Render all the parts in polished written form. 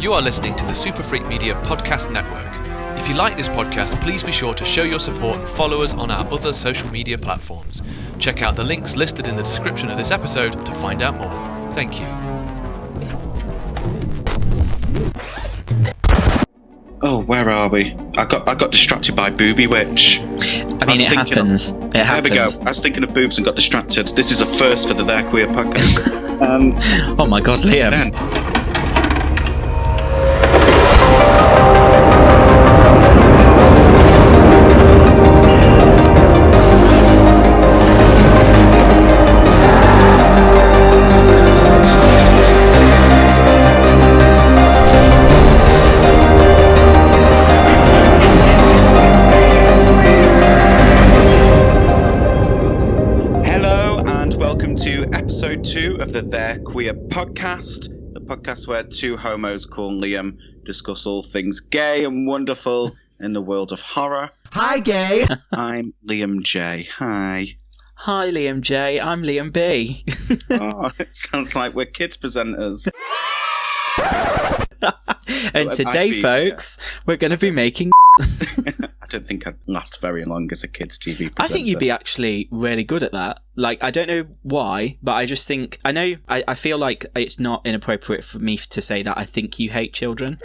You are listening to the Super Freak Media Podcast Network. If you like this podcast, please be sure to show your support and follow us on our other social media platforms. Check out the links listed in the description of this episode to find out more. Thank you. Oh, where are we? I got distracted by Booby Witch. I mean, it happens. It happens. There we go. I was thinking of boobs and got distracted. This is a first for the They're Queer podcast. Oh my God, Liam. Of the They're Queer podcast, the podcast where two homos called Liam discuss all things gay and wonderful in the world of horror. Hi, gay. I'm Liam J. Hi. Hi, Liam J. I'm Liam B. Oh, it sounds like we're kids presenters. And today, folks, we're going to be making... I don't think I'd last very long as a kids' TV presenter. I think you'd be actually really good at that. Like, I don't know why, but I just think... I feel like it's not inappropriate for me to say that I think you hate children.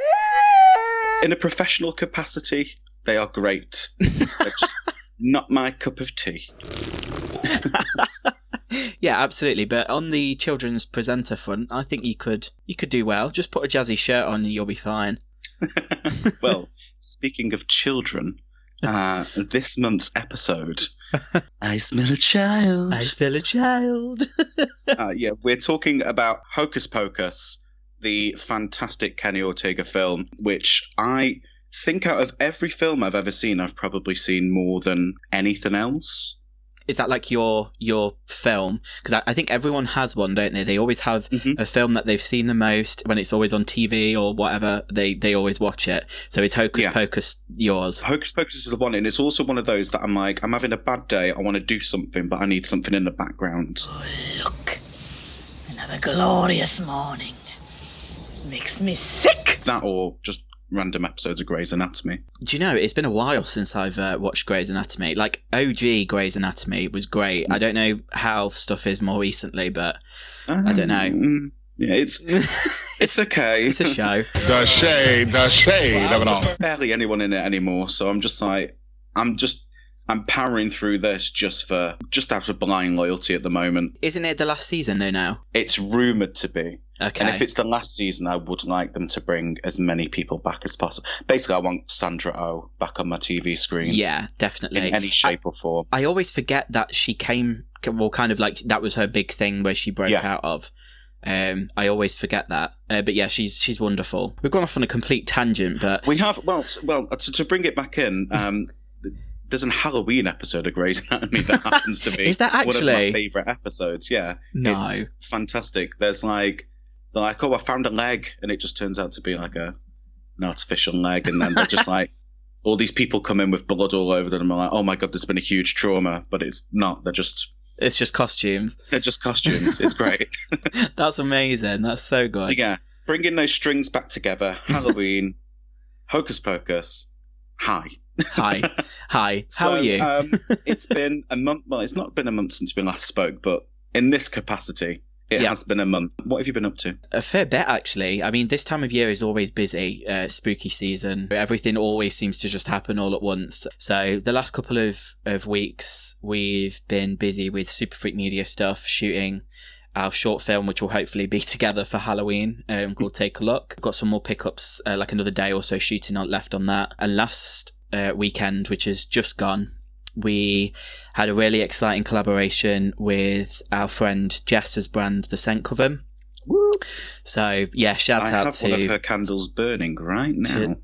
In a professional capacity, they are great. They're just not my cup of tea. Yeah, absolutely. But on the children's presenter front, I think you could do well. Just put a jazzy shirt on and you'll be fine. Well, speaking of children, this month's episode, I Smell a Child. I smell a child. Yeah, we're talking about Hocus Pocus, the fantastic Kenny Ortega film, which I think out of every film I've ever seen, I've probably seen more than anything else. Is that like your film? Because I think everyone has one, don't they? They always have a film that they've seen the most. When it's always on TV or whatever, they always watch it. So is Hocus Pocus yours? Hocus Pocus is the one, and it's also one of those that I'm like, I'm having a bad day, I want to do something, but I need something in the background. Oh, look. Another glorious morning. Makes me sick. That or just random episodes of Grey's Anatomy. Do you know, it's been a while since I've watched Grey's Anatomy. Like, OG Grey's Anatomy was great. I don't know how stuff is more recently, but I don't know. Yeah, it's okay. It's a show. The shade of it all. Barely anyone in it anymore, so I'm just like, I'm powering through this just out of blind loyalty at the moment. Isn't it the last season though now? It's rumoured to be. Okay. And if it's the last season, I would like them to bring as many people back as possible. Basically, I want Sandra Oh back on my TV screen. Yeah, definitely. In any shape or form. I always forget that she came, well, kind of like that was her big thing where she broke out of. I always forget that. But yeah, she's wonderful. We've gone off on a complete tangent, but... We have, well, to bring it back in... There's an Halloween episode of Grey's Anatomy that happens to be Is that actually? One of my favourite episodes, yeah. No. It's fantastic. They're like, oh, I found a leg, and it just turns out to be like an artificial leg, and then they're just like, all these people come in with blood all over them, and I'm like, oh my God, there's been a huge trauma, but it's not. It's just costumes. They're just costumes. It's great. That's amazing. That's so good. So yeah, bringing those strings back together, Halloween, Hocus Pocus, Hi. How are you? It's been a month. Well, it's not been a month since we last spoke, but in this capacity, it has been a month. What have you been up to? A fair bit, actually. I mean, this time of year is always busy. Spooky season. Everything always seems to just happen all at once. So the last couple of weeks, we've been busy with Super Freak Media stuff, shooting our short film, which will hopefully be together for Halloween, called Take a Look. We've got some more pickups, like another day or so shooting left on that. And last weekend, which has just gone, we had a really exciting collaboration with our friend Jess's brand, The Scent Coven. Woo. So yeah, shout out to... I have one of her candles burning right now.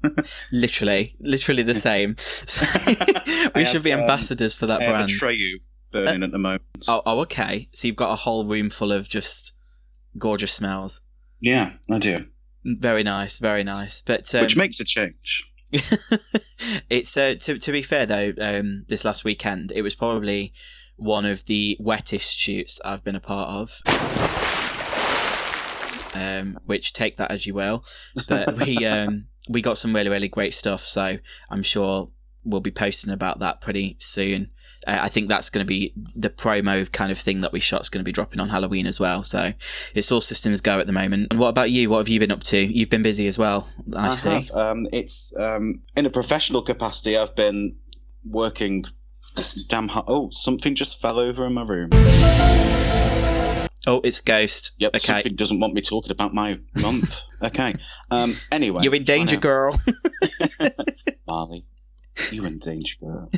literally the same. So we should be ambassadors for that brand. I have a Treyu burning at the moment. Oh, okay. So you've got a whole room full of just gorgeous smells. Yeah, I do. Very nice, very nice. But which makes a change. It's to be fair though, this last weekend it was probably one of the wettest shoots I've been a part of. which take that as you will. But we got some really, really great stuff, so I'm sure we'll be posting about that pretty soon. I think that's going to be the promo kind of thing that we shot's going to be dropping on Halloween as well. So it's all systems go at the moment. And what about you? What have you been up to? You've been busy as well, I see. It's in a professional capacity. I've been working damn hard. Oh, something just fell over in my room. Oh, it's a ghost. Yep, okay. Something doesn't want me talking about my month. Okay. Anyway. You're in danger, girl. Marley. You in danger, girl.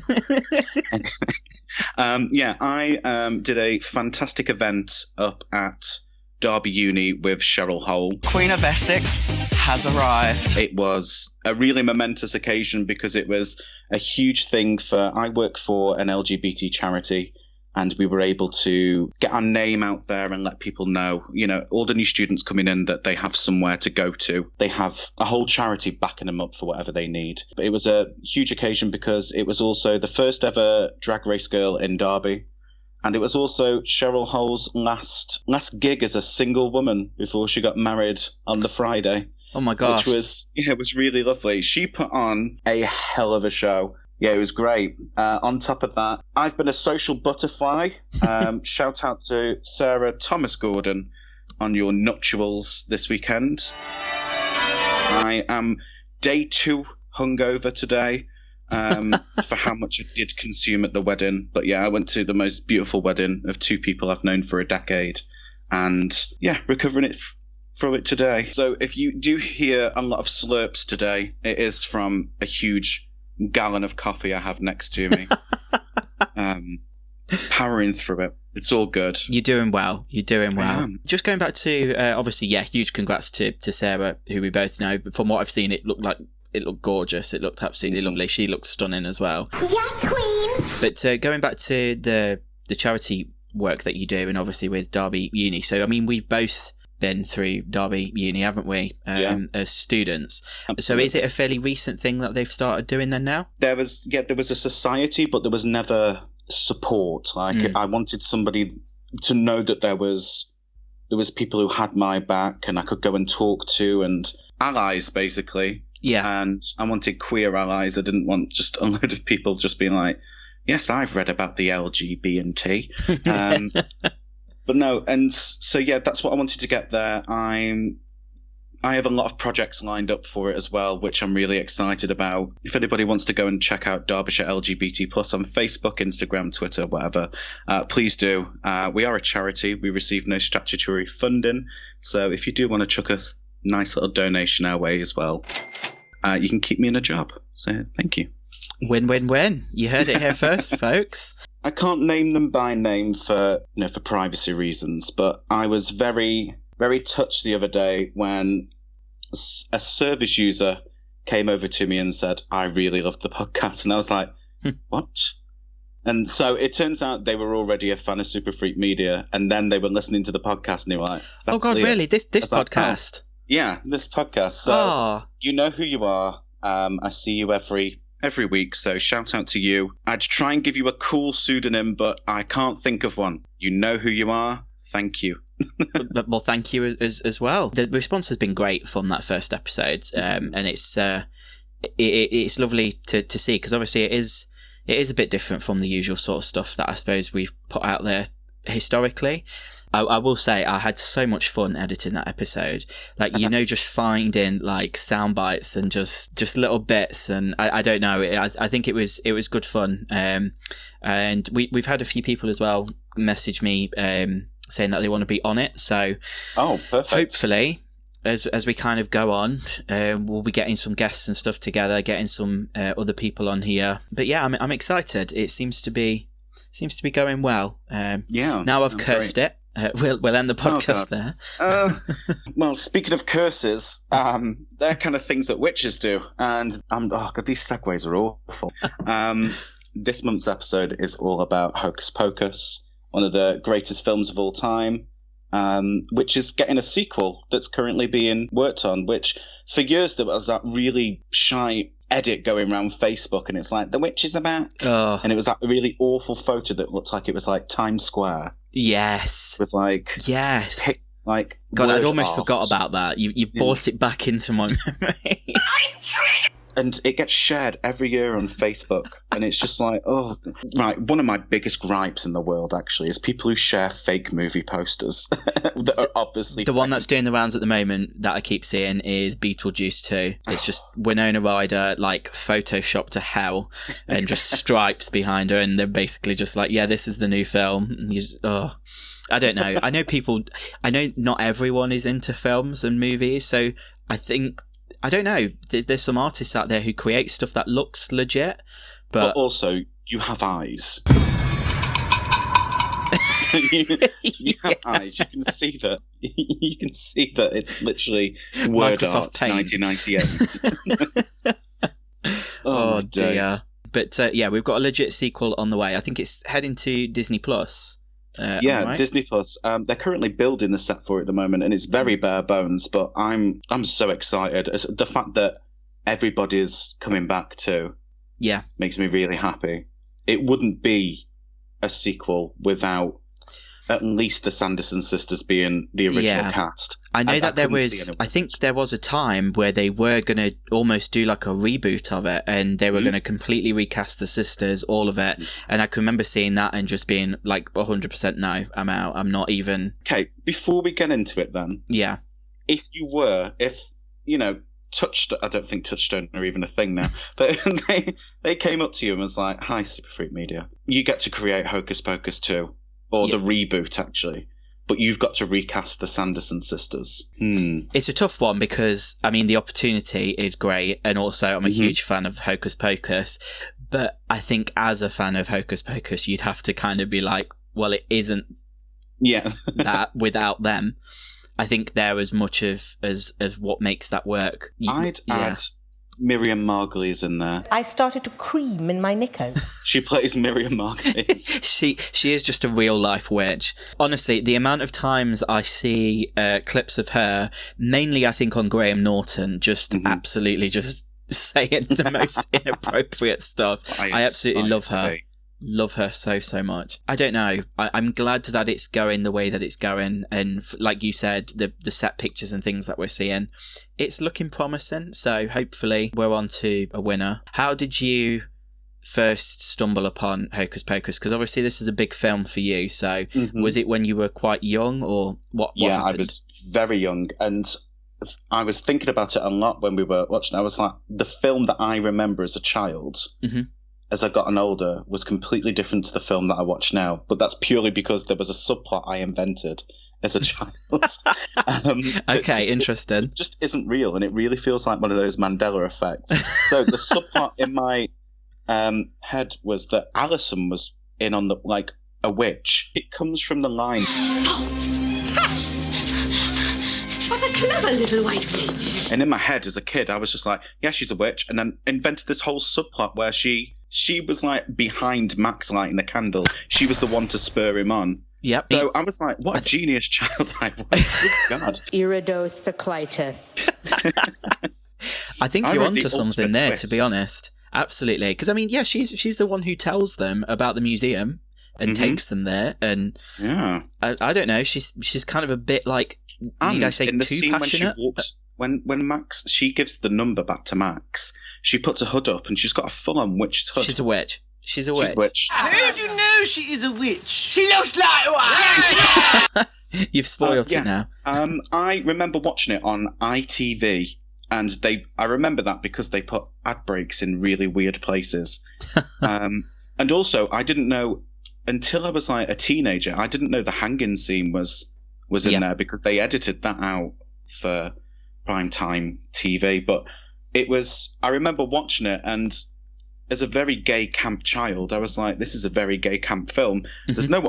I did a fantastic event up at Derby Uni with Cheryl Hole. Queen of Essex has arrived. It was a really momentous occasion because it was a huge thing I work for an LGBT charity, and we were able to get our name out there and let people know, all the new students coming in, that they have somewhere to go to. They have a whole charity backing them up for whatever they need. But it was a huge occasion because it was also the first ever Drag Race girl in Derby. And it was also Cheryl Hole's last gig as a single woman before she got married on the Friday. Oh my gosh. Which was really lovely. She put on a hell of a show. Yeah, it was great. On top of that, I've been a social butterfly. Shout out to Sarah Thomas Gordon on your nuptials this weekend. I am day 2 hungover today for how much I did consume at the wedding. But yeah, I went to the most beautiful wedding of 2 people I've known for a decade. And yeah, recovering from it today. So if you do hear a lot of slurps today, it is from a huge gallon of coffee I have next to me. Powering through it. It's all good. You're doing well. Just going back to obviously, huge congrats to Sarah, who we both know. But from what I've seen, it looked gorgeous. It looked absolutely lovely. She looks stunning as well. Yes, Queen. But going back to the charity work that you do, and obviously with Derby Uni. So I mean, we've both been through Derby Uni, haven't we, as students? Absolutely. So is it a fairly recent thing that they've started doing then now? There was a society, but there was never support. I wanted somebody to know that there was people who had my back and I could go and talk to, and allies basically. Yeah. And I wanted queer allies. I didn't want just a load of people just being like, yes, I've read about the LGBT. But no, and so yeah, that's what I wanted to get there. I have a lot of projects lined up for it as well, which I'm really excited about. If anybody wants to go and check out Derbyshire LGBT Plus on Facebook, Instagram, Twitter, whatever, please do. We are a charity. We receive no statutory funding. So if you do want to chuck a nice little donation our way as well, you can keep me in a job. So thank you. Win, win, win. You heard it here first, folks. I can't name them by name for privacy reasons, but I was very, very touched the other day when a service user came over to me and said, I really love the podcast. And I was like, what? And so it turns out they were already a fan of Super Freak Media, and then they were listening to the podcast and they were like, oh God, Leah. Really? This podcast? Like, oh, yeah, this podcast. So you know who you are. I see you every week, so shout out to you. I'd try and give you a cool pseudonym, but I can't think of one. You know who you are. Thank you. Well, thank you as well. The response has been great from that first episode, and it's lovely to see, because obviously it is a bit different from the usual sort of stuff that I suppose we've put out there historically. I will say I had so much fun editing that episode. Like, just finding like sound bites and just little bits, and I don't know. I think it was good fun. And we've had a few people as well message me saying that they want to be on it. So perfect. Hopefully, as we kind of go on, we'll be getting some guests and stuff together, getting some other people on here. But yeah, I'm excited. It seems to be going well. Now I've cursed it. We'll end the podcast there. Well, speaking of curses, they're kind of things that witches do. And God, these segues are awful. This month's episode is all about Hocus Pocus, one of the greatest films of all time, which is getting a sequel that's currently being worked on, which for years there was that really shy edit going around Facebook, and it's like, the witch is back. And it was that really awful photo that looked like it was like Times Square. Yes. With like Like, God, I'd word almost art. forgot about that. You brought it back into my memory. And it gets shared every year on Facebook. And it's just like, oh, right. One of my biggest gripes in the world, actually, is people who share fake movie posters that are obviously The one that's doing the rounds at the moment that I keep seeing is Beetlejuice 2. It's just Winona Ryder, like, photoshopped to hell and just stripes behind her. And they're basically just like, yeah, this is the new film. And you just, I don't know. I know not everyone is into films and movies. So I think, I don't know. There's some artists out there who create stuff that looks legit, but also you have eyes. you have eyes. You can see that. You can see that it's literally word Microsoft art, Paint. 1998. oh my dear. days. But yeah, we've got a legit sequel on the way. I think it's heading to Disney Plus. Yeah, right? Disney Plus. They're currently building the set for it at the moment, and it's very bare bones. But I'm so excited. The fact that everybody's coming back too, Yeah, makes me really happy. It wouldn't be a sequel without at least the Sanderson sisters being the original cast. I know that there couldn't see was. anyone I think else. there was a time where they were going to almost do like a reboot of it, and they were going to completely recast the sisters, all of it. And I can remember seeing that and just being like 100% no, I'm out. I'm not even. Okay, before we get into it, then, Yeah, if I don't think Touchstone are even a thing now, but they came up to you and was like, "Hi, Super Freak Media, you get to create Hocus Pocus 2, or the reboot actually, but you've got to recast the Sanderson sisters." It's a tough one because I mean the opportunity is great, and also I'm a huge fan of Hocus Pocus. But I think as a fan of Hocus Pocus, you'd have to kind of be like, well, it isn't that without them. I think they're as much of as what makes that work. I'd add Miriam Margolyes in there. I started to cream in my knickers. She plays Miriam Margolyes. She is just a real life witch. Honestly, the amount of times I see clips of her, mainly I think on Graham Norton, just absolutely just saying the most inappropriate stuff. I absolutely love her. Love her so much. I don't know. I'm glad that it's going the way that it's going, and like you said, the set pictures and things that we're seeing, it's looking promising. So hopefully we're on to a winner. How did you first stumble upon Hocus Pocus? Because obviously this is a big film for you. So was it when you were quite young, or what Yeah, happened? I was very young, and I was thinking about it a lot when we were watching. I was like, the film that I remember as a child. As I got older, was completely different to the film that I watch now. But that's purely because there was a subplot I invented as a child. Okay, interesting. It just isn't real, and it really feels like one of those Mandela effects. So the subplot in my head was that Alison was in on a witch. It comes from the line. What a clever little white witch. And in my head as a kid, I was just like, yeah, she's a witch. And then invented this whole subplot where she was like behind Max lighting the candle. She was the one to spur him on. Yep. So I was like, what a genius child I was. Good God. Iridocyclitis. I think I you're wrote onto the something ultimate there, twist. to be honest. Absolutely. Because, I mean, yeah, she's the one who tells them about the museum and takes them there. And Yeah. I don't know, she's kind of a bit like, And need I say in the too scene passionate? when Max, she gives the number back to Max, she puts a hood up and she's got a full-on witch's hood. She's a witch. She's a witch. She's a witch. How do you know she is a witch? She looks like one! You've spoiled it now. I remember watching it on ITV, and I remember that because they put ad breaks in really weird places. And also, I didn't know, until I was like a teenager, I didn't know the hanging scene was in there, because they edited that out for primetime TV. But I remember watching it, and as a very gay camp child, I was like, this is a very gay camp film. There's no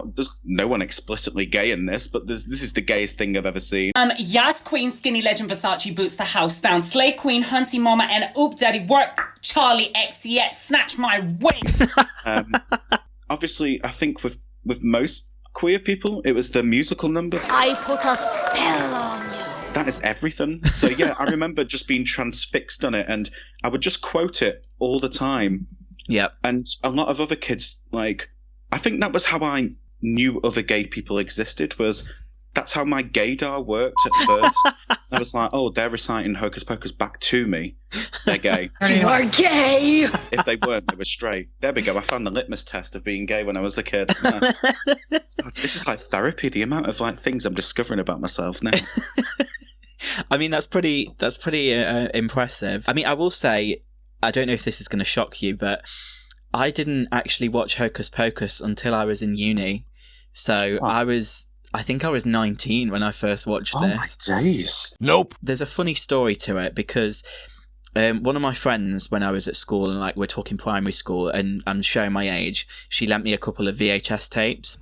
one explicitly gay in this, but this is the gayest thing I've ever seen. Yas Queen, Skinny Legend, Versace boots the house down. Slay Queen, Hunty Mama, and Oop Daddy work. Charlie XCX, snatch my wing. Obviously, I think with most queer people, it was the musical number. I put a spell on you. That is everything. So yeah, I remember just being transfixed on it, and I would just quote it all the time. Yep. And a lot of other kids, I think that was how I knew other gay people existed, was that's how my gaydar worked at first. I was like, oh, they're reciting Hocus Pocus back to me. They're gay. You are gay! If they weren't, they were straight. There we go. I found the litmus test of being gay when I was a kid. Yeah. This is like therapy, the amount of like things I'm discovering about myself now. I mean, that's pretty impressive. I mean, I will say, I don't know if this is going to shock you, but I didn't actually watch Hocus Pocus until I was in uni. So I think I was 19 when I first watched this. Oh my days. Nope. There's a funny story to it because one of my friends, when I was at school, and like we're talking primary school, and I'm showing my age, she lent me a couple of VHS tapes.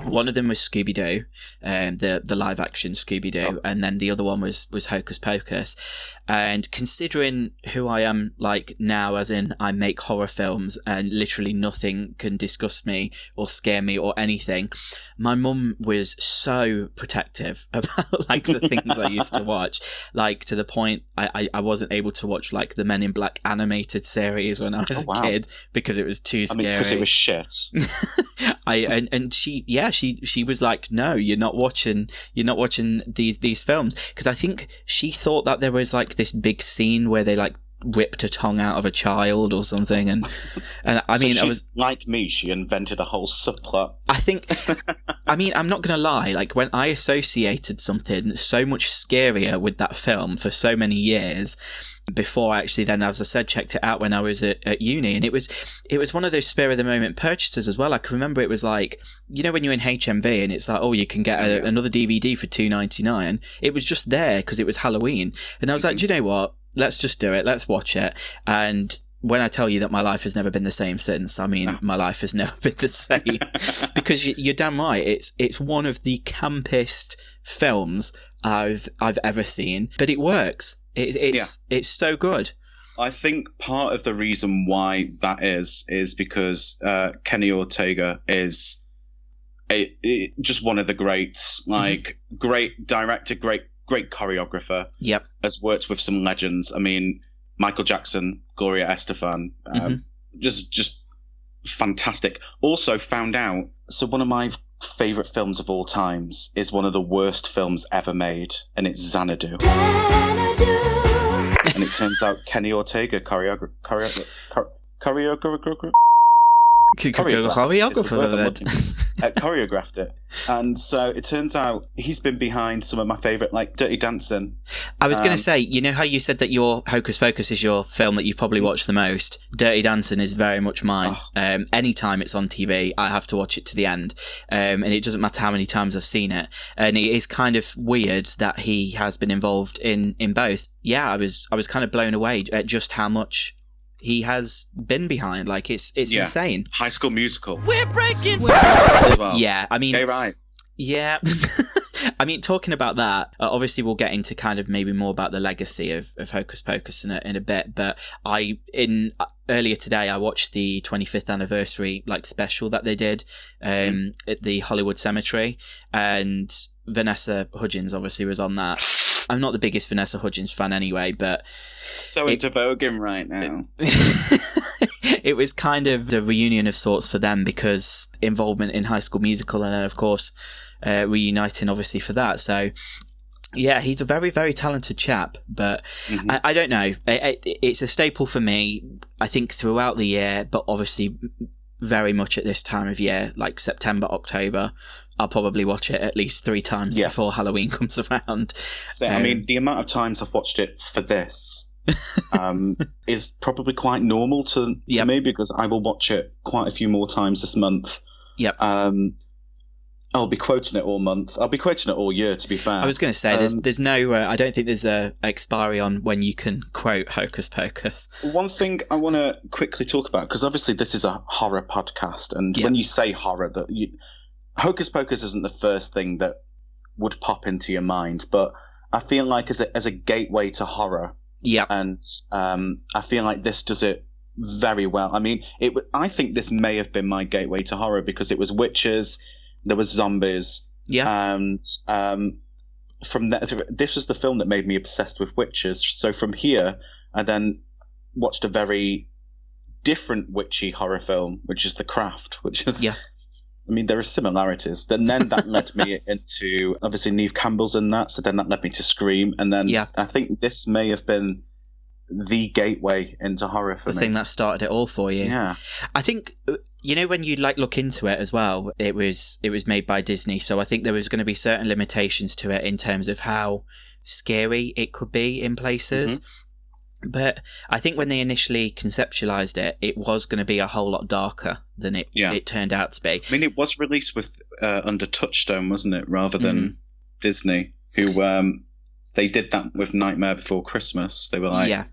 One of them was Scooby-Doo, the live-action Scooby-Doo, and then the other one was Hocus Pocus. And considering who I am like now, as in I make horror films and literally nothing can disgust me or scare me or anything, my mum was so protective about like the things I used to watch, like to the point I wasn't able to watch like the Men in Black animated series when I was a kid because it was too scary. Because it was shit. And she was like, no, you're not watching these films, because I think she thought that there was like this big scene where they like ripped a tongue out of a child or something, and I mean, she's I was like me. She invented a whole subplot. I think, I mean, I'm not gonna lie. Like when I associated something so much scarier with that film for so many years before I actually then, as I said, checked it out when I was at uni, and it was one of those spur of the moment purchases as well. I can remember it was like, you know, when you're in HMV and it's like, oh, you can get another DVD for $2.99. It was just there because it was Halloween, and I was like, do you know what? Let's just do it. Let's watch it. And when I tell you that my life has never been the same since, I mean, my life has never been the same. Because you're damn right. It's one of the campest films I've ever seen, but it works. It's so good. I think part of the reason why that is because Kenny Ortega is just one of the greats. Like, great director, great choreographer. Yep. Has worked with some legends. I mean, Michael Jackson, Gloria Estefan, just fantastic. Also found out, so one of my favorite films of all times is one of the worst films ever made, and it's Xanadu. And it turns out Kenny Ortega choreographed it, and so it turns out he's been behind some of my favourite, like Dirty Dancing. I was going to say, you know how you said that your Hocus Pocus is your film that you've probably watched the most? Dirty Dancing is very much mine. Anytime it's on TV, I have to watch it to the end, and it doesn't matter how many times I've seen it. And it is kind of weird that he has been involved in both. Yeah, I was kind of blown away at just how much he has been behind. Like, it's insane. High School Musical. We're breaking as well. Yeah, I mean, gay rights. Yeah. I mean, talking about that, obviously we'll get into kind of maybe more about the legacy of Hocus Pocus in a bit, but earlier today I watched the 25th anniversary like special that they did at the Hollywood Cemetery, and Vanessa Hudgens obviously was on that. I'm not the biggest Vanessa Hudgens fan anyway, but so into voguing right now. It was kind of a reunion of sorts for them because involvement in High School Musical, and then of course reuniting obviously for that. So yeah, he's a very, very talented chap, but I don't know. It's a staple for me, I think, throughout the year, but obviously very much at this time of year, like September, October. I'll probably watch it at least 3 times before Halloween comes around. So, I mean, the amount of times I've watched it for this is probably quite normal to me, because I will watch it quite a few more times this month. Yep. I'll be quoting it all month. I'll be quoting it all year, to be fair. I was going to say, there's no... I don't think there's a expiry on when you can quote Hocus Pocus. One thing I want to quickly talk about, because obviously this is a horror podcast, and when you say horror, Hocus Pocus isn't the first thing that would pop into your mind, but I feel like as a gateway to horror, and I feel like this does it very well. I mean, I think this may have been my gateway to horror because it was witches, there was zombies, and from that, this was the film that made me obsessed with witches. So from here, I then watched a very different witchy horror film, which is The Craft, which is I mean, there are similarities. Then that led me into, obviously, Neve Campbell's in that, so then that led me to Scream, and then I think this may have been the gateway into horror for me. The thing that started it all for you. Yeah. I think, you know, when you look into it as well, it was made by Disney, so I think there was going to be certain limitations to it in terms of how scary it could be in places. Mm-hmm. But I think when they initially conceptualized it, it was going to be a whole lot darker than it turned out to be. I mean, it was released with under Touchstone, wasn't it, rather than Disney, who they did that with Nightmare Before Christmas. They were like,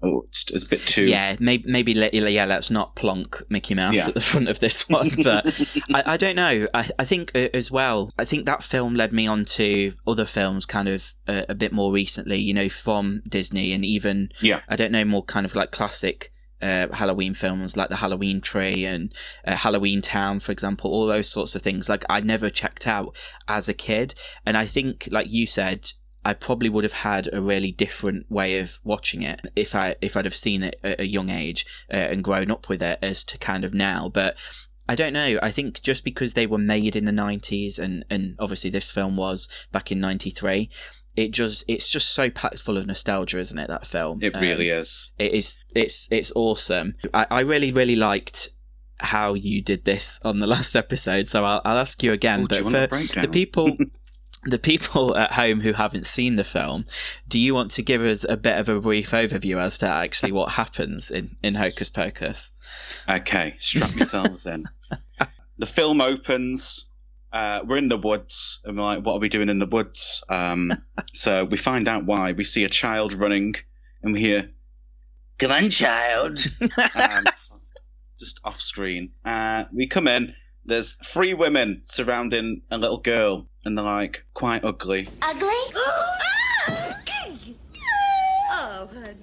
oh, it's a bit too... Yeah, maybe let's not plonk Mickey Mouse at the front of this one. But I don't know. I think as well, I think that film led me on to other films kind of a bit more recently, you know, from Disney, and even, I don't know, more kind of like classic Halloween films like The Halloween Tree and Halloween Town, for example, all those sorts of things. Like, I never checked out as a kid. And I think, like you said, I probably would have had a really different way of watching it if I'd have seen it at a young age and grown up with it as to kind of now. But I don't know. I think just because they were made in the 90s and obviously this film was back in 93, it's just so packed full of nostalgia, isn't it, that film? It really is. It's awesome. I really, really liked how you did this on the last episode, so I'll ask you again. But for the people at home who haven't seen the film, do you want to give us a bit of a brief overview as to actually what happens in Hocus Pocus? Okay, strap yourselves in. The film opens, we're in the woods, and we're like, what are we doing in the woods? So we find out why. We see a child running, and we hear, "Come on, child." Just off screen. We come in, there's 3 women surrounding a little girl, and they're like quite ugly. Ugly? Oh, honey.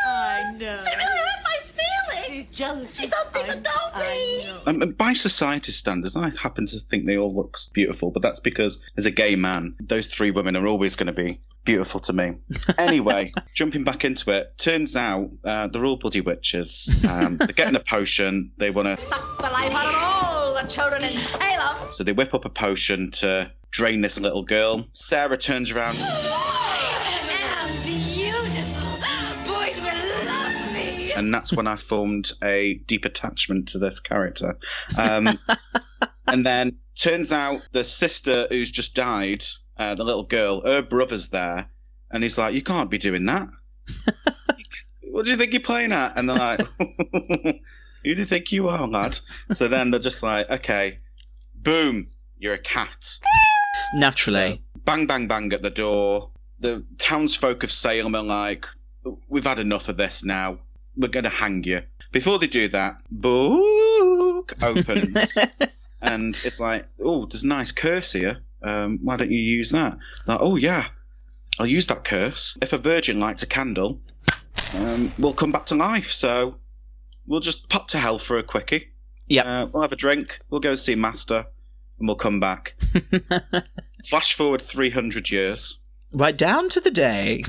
I know. She really hurt my feelings. She's jealous. She don't even know me. By society standards, I happen to think they all look beautiful, but that's because as a gay man, those 3 women are always going to be beautiful to me. Anyway, jumping back into it, turns out they're all bloody witches. They're getting a potion. They want to suck the life out of all the children in Salem. So they whip up a potion to drain this little girl. Sarah turns around. I am beautiful. Boys will love me. And that's when I formed a deep attachment to this character. And then turns out the sister who's just died, the little girl, her brother's there, and he's like, "You can't be doing that. What do you think you're playing at?" And they're like, "Who do you think you are, lad?" So then they're just like, "Okay, boom, you're a cat." Naturally. So, bang, bang, bang at the door. The townsfolk of Salem are like, "We've had enough of this now. We're going to hang you." Before they do that, book opens. And it's like, "Oh, there's a nice curse here. Why don't you use that?" Like, "Oh, yeah, I'll use that curse. If a virgin lights a candle, we'll come back to life. So we'll just pop to hell for a quickie. We'll have a drink. We'll go see Master, and we'll come back." Flash forward 300 years. Right down to the day.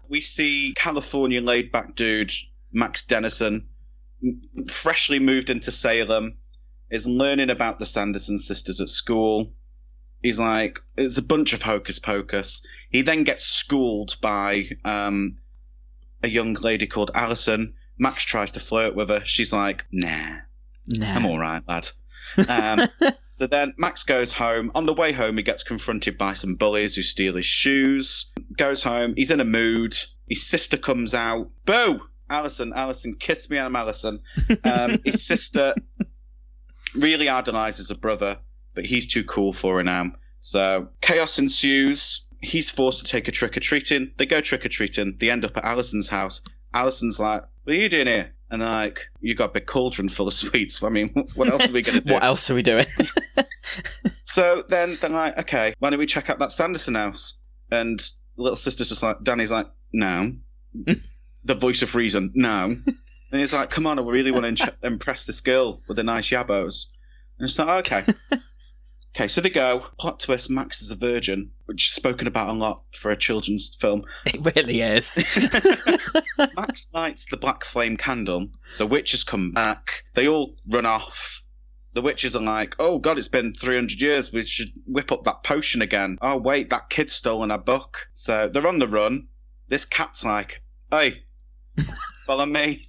We see California laid-back dude, Max Dennison, freshly moved into Salem, is learning about the Sanderson sisters at school. He's like, it's a bunch of hocus pocus. He then gets schooled by a young lady called Alison. Max tries to flirt with her. She's like, nah. I'm all right, lad. So then Max goes home. On the way home, he gets confronted by some bullies who steal his shoes. Goes home. He's in a mood. His sister comes out. Boo! Alison, kiss me, I'm Alison. His sister really idolizes her brother, but he's too cool for her now. So chaos ensues. He's forced to take a trick-or-treating. They go trick-or-treating. They end up at Alison's house. Alison's like, "What are you doing here?" And they're like, "You got a big cauldron full of sweets. I mean, what else are we going to do?" What else are we doing? So then they're like, "Okay, why don't we check out that Sanderson house?" And the little sister's just like, Danny's like, "No." The voice of reason, "No." And he's like, "Come on, I really want to impress this girl with the nice yabos." And it's like, okay. Okay, so they go. Plot twist, Max is a virgin, which is spoken about a lot for a children's film. It really is. Max lights the black flame candle. The witches come back. They all run off. The witches are like, oh God, it's been 300 years. We should whip up that potion again. Oh wait, that kid's stolen our book. So they're on the run. This cat's like, hey, follow me.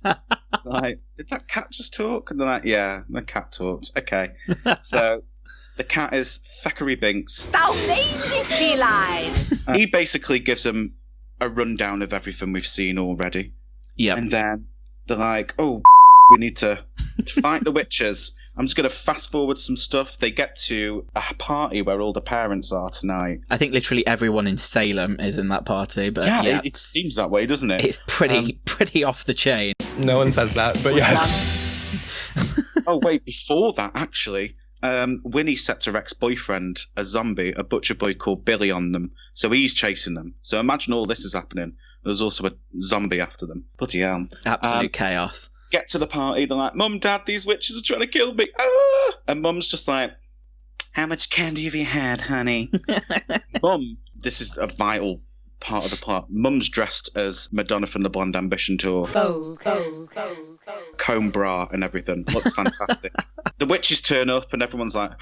Like, did that cat just talk? And they're like, yeah, the cat talked. Okay. So the cat is Thackeray Binks. He basically gives them a rundown of everything we've seen already. Yeah. And then they're like, oh, we need to fight the witches. I'm just going to fast forward some stuff. They get to a party where all the parents are tonight. I think literally everyone in Salem is in that party. But yeah. It seems that way, doesn't it? It's pretty off the chain. No one says that, but yes. Oh, wait, before that, actually, Winnie sets her ex-boyfriend, a zombie, a butcher boy called Billy, on them. So he's chasing them. So imagine all this is happening. There's also a zombie after them. Bloody hell. Absolute chaos. Get to the party, they're like, Mum, Dad, these witches are trying to kill me. Ah! And Mum's just like, how much candy have you had, honey? Mum, this is a vital part of the plot. Mum's dressed as Madonna from the Blonde Ambition tour. Comb bra and everything. Looks fantastic. The witches turn up and everyone's like,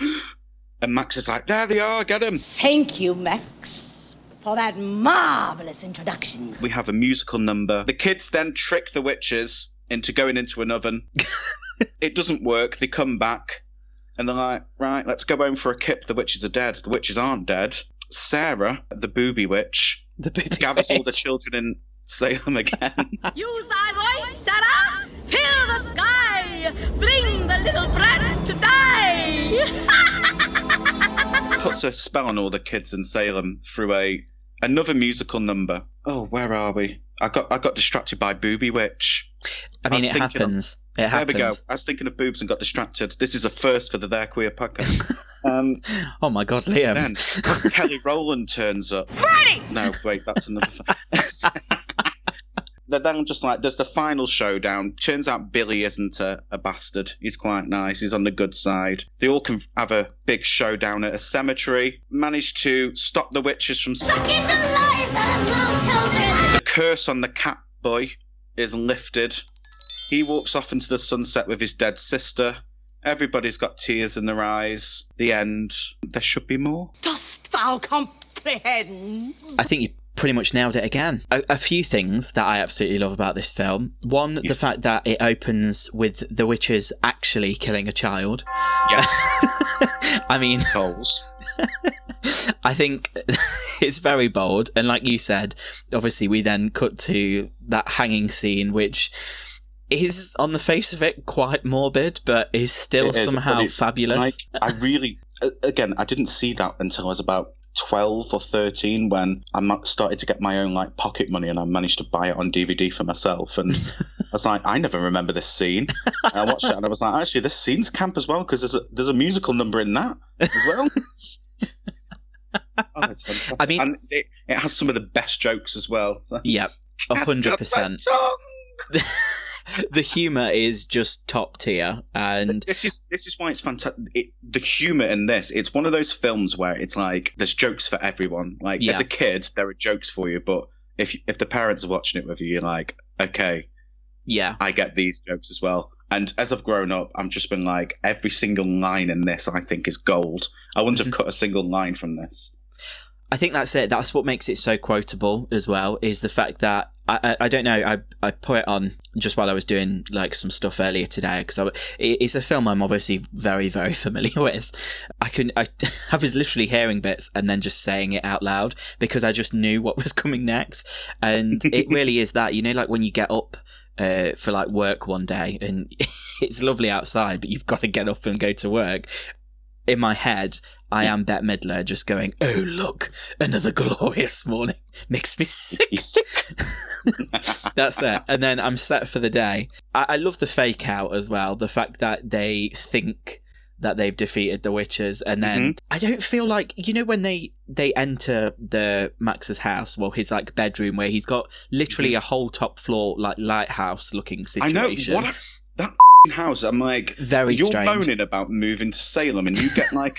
and Max is like, there they are, get them. Thank you, Max, for that marvelous introduction. We have a musical number. The kids then trick the witches into going into an oven. It doesn't work. They come back and they're like, right, let's go home for a kip. The witches are dead. The witches aren't dead. Sarah, the booby witch, gathers all the children in Salem again. Use thy voice, Sarah. Fill the sky. Bring the little brats to die. Puts a spell on all the kids in Salem through another musical number. Oh, where are we? I got distracted by Booby Witch. I mean, it happens. It happens. There we go. I was thinking of boobs and got distracted. This is a first for the They're Queer podcast. Oh my God, Liam. Then Kelly Rowland turns up. Friday! No, wait, that's another. Then just like, there's the final showdown. Turns out Billy isn't a bastard. He's quite nice. He's on the good side. They all can have a big showdown at a cemetery. Manage to stop the witches from sucking the lives out of little children. The curse on the cat boy is lifted. He walks off into the sunset with his dead sister. Everybody's got tears in their eyes. The end. There should be more. Dost thou comprehend? I think you pretty much nailed it again. A few things that I absolutely love about this film. One, the fact that it opens with the witches actually killing a child. Yes. I mean, goals. I think it's very bold. And like you said, obviously we then cut to that hanging scene, which is on the face of it quite morbid, but is still somehow fabulous. Like, I didn't see that until I was about 12 or 13 when I started to get my own like pocket money and I managed to buy it on DVD for myself, and I was like, I never remember this scene. And I watched it and I was like, actually this scene's camp as well, because there's a musical number in that as well. Oh, it's fantastic. I mean, and it has some of the best jokes as well. Yep, 100%. The humour is just top tier, and this is why it's fantastic. The humour in this, it's one of those films where it's like there's jokes for everyone. Like as a kid, there are jokes for you, but if the parents are watching it with you, you're like, okay, yeah, I get these jokes as well. And as I've grown up, I've just been like, every single line in this, I think, is gold. I wouldn't have cut a single line from this. I think that's it. That's what makes it so quotable as well, is the fact that I don't know. I put it on just while I was doing like some stuff earlier today, because it's a film I'm obviously very, very familiar with. I was literally hearing bits and then just saying it out loud because I just knew what was coming next. And it really is that, you know, like when you get up for like work one day and it's lovely outside, but you've got to get up and go to work. In my head, I am Bette Midler just going, oh, look, another glorious morning. Makes me sick. That's it. And then I'm set for the day. I love the fake out as well. The fact that they think that they've defeated the witches. And then I don't feel like, you know, when they enter the Max's house, well, his like bedroom where he's got literally a whole top floor, like lighthouse looking situation. I know. That house, I'm like, very you're strange. Moaning about moving to Salem and you get like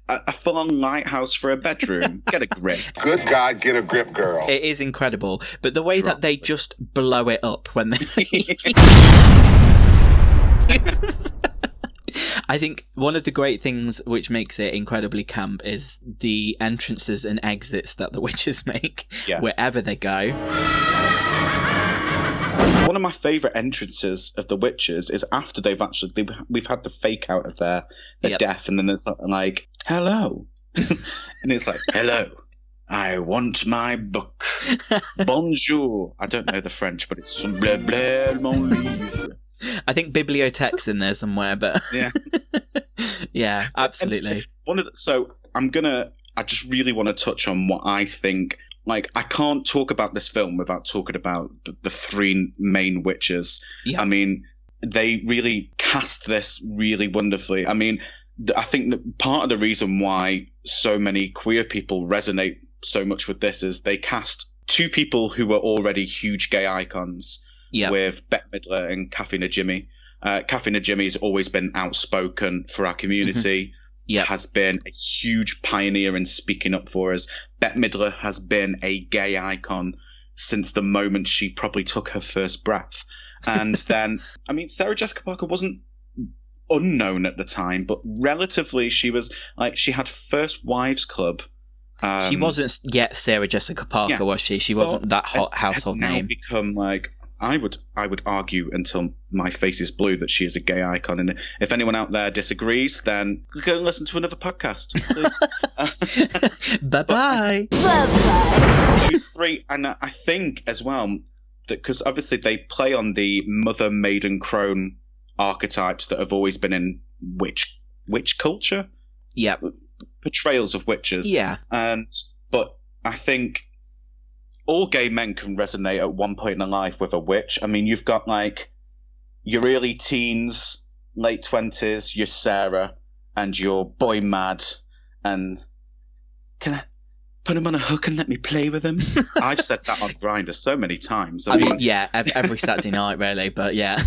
a full-on lighthouse for a bedroom. Get a grip. Good God, get a grip, girl. It is incredible. But the way that they just blow it up when they... I think one of the great things which makes it incredibly camp is the entrances and exits that the witches make wherever they go. One of my favourite entrances of the witches is after we've had the fake out of their death, and then it's like, hello. And it's like, hello, I want my book. Bonjour. I don't know the French, but it's some bleu bleu mon livre. I think bibliotheque's in there somewhere, but yeah. Yeah, absolutely. I just really want to touch on what I think. Like, I can't talk about this film without talking about the three main witches. Yeah. I mean, they really cast this really wonderfully. I mean, I think that part of the reason why so many queer people resonate so much with this is they cast two people who were already huge gay icons with Bette Midler and Kathy Najimy. Kathy Najimy's always been outspoken for our community. Mm-hmm. Has been a huge pioneer in speaking up for us. Bette Midler has been a gay icon since the moment she probably took her first breath. And then, I mean, Sarah Jessica Parker wasn't unknown at the time, but relatively she was like, she had First Wives Club. She wasn't yet Sarah Jessica Parker, was she? She wasn't that hot household name. Become like, I would argue until my face is blue that she is a gay icon. And if anyone out there disagrees, then go and listen to another podcast, please. Bye-bye. Those three, and I think as well, that because obviously they play on the mother, maiden, crone archetypes that have always been in witch culture. Yeah. Portrayals of witches. Yeah. But I think all gay men can resonate at one point in their life with a witch. I mean, you've got like your early teens, late 20s, your Sarah, and your boy Mad, and can I put him on a hook and let me play with him? I've said that on Grindr so many times. I mean, yeah, every Saturday night, really, but yeah.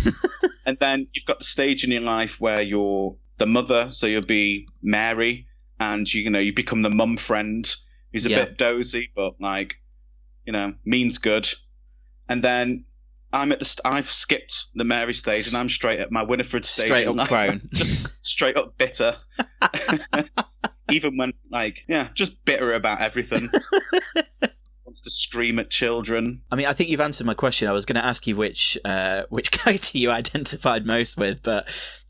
And then you've got the stage in your life where you're the mother, so you'll be Mary, and you become the mum friend who's a bit dozy, but like, means good. And then I've skipped the Mary stage and I'm straight at my Winifred stage. Straight up crone. Just straight up bitter. Even when, just bitter about everything. Wants to scream at children. I mean, I think you've answered my question. I was going to ask you which character you identified most with, but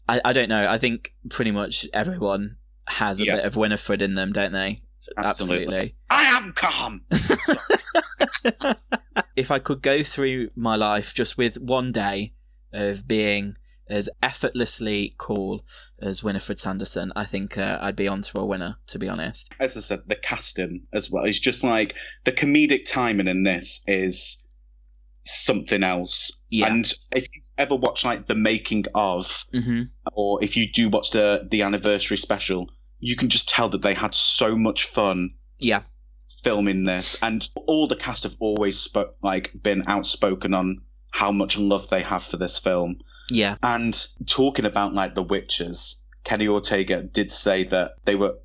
I don't know. I think pretty much everyone has a bit of Winifred in them, don't they? Absolutely. I am calm. If I could go through my life just with one day of being as effortlessly cool as Winifred Sanderson, I think I'd be onto a winner, to be honest. As I said, the casting as well is just like the comedic timing in this is something else. Yeah. And if you've ever watched like the making of, or if you do watch the anniversary special, you can just tell that they had so much fun. Yeah. Filming this, and all the cast have always been outspoken on how much love they have for this film. Yeah. And talking about like the witches, Kenny Ortega did say that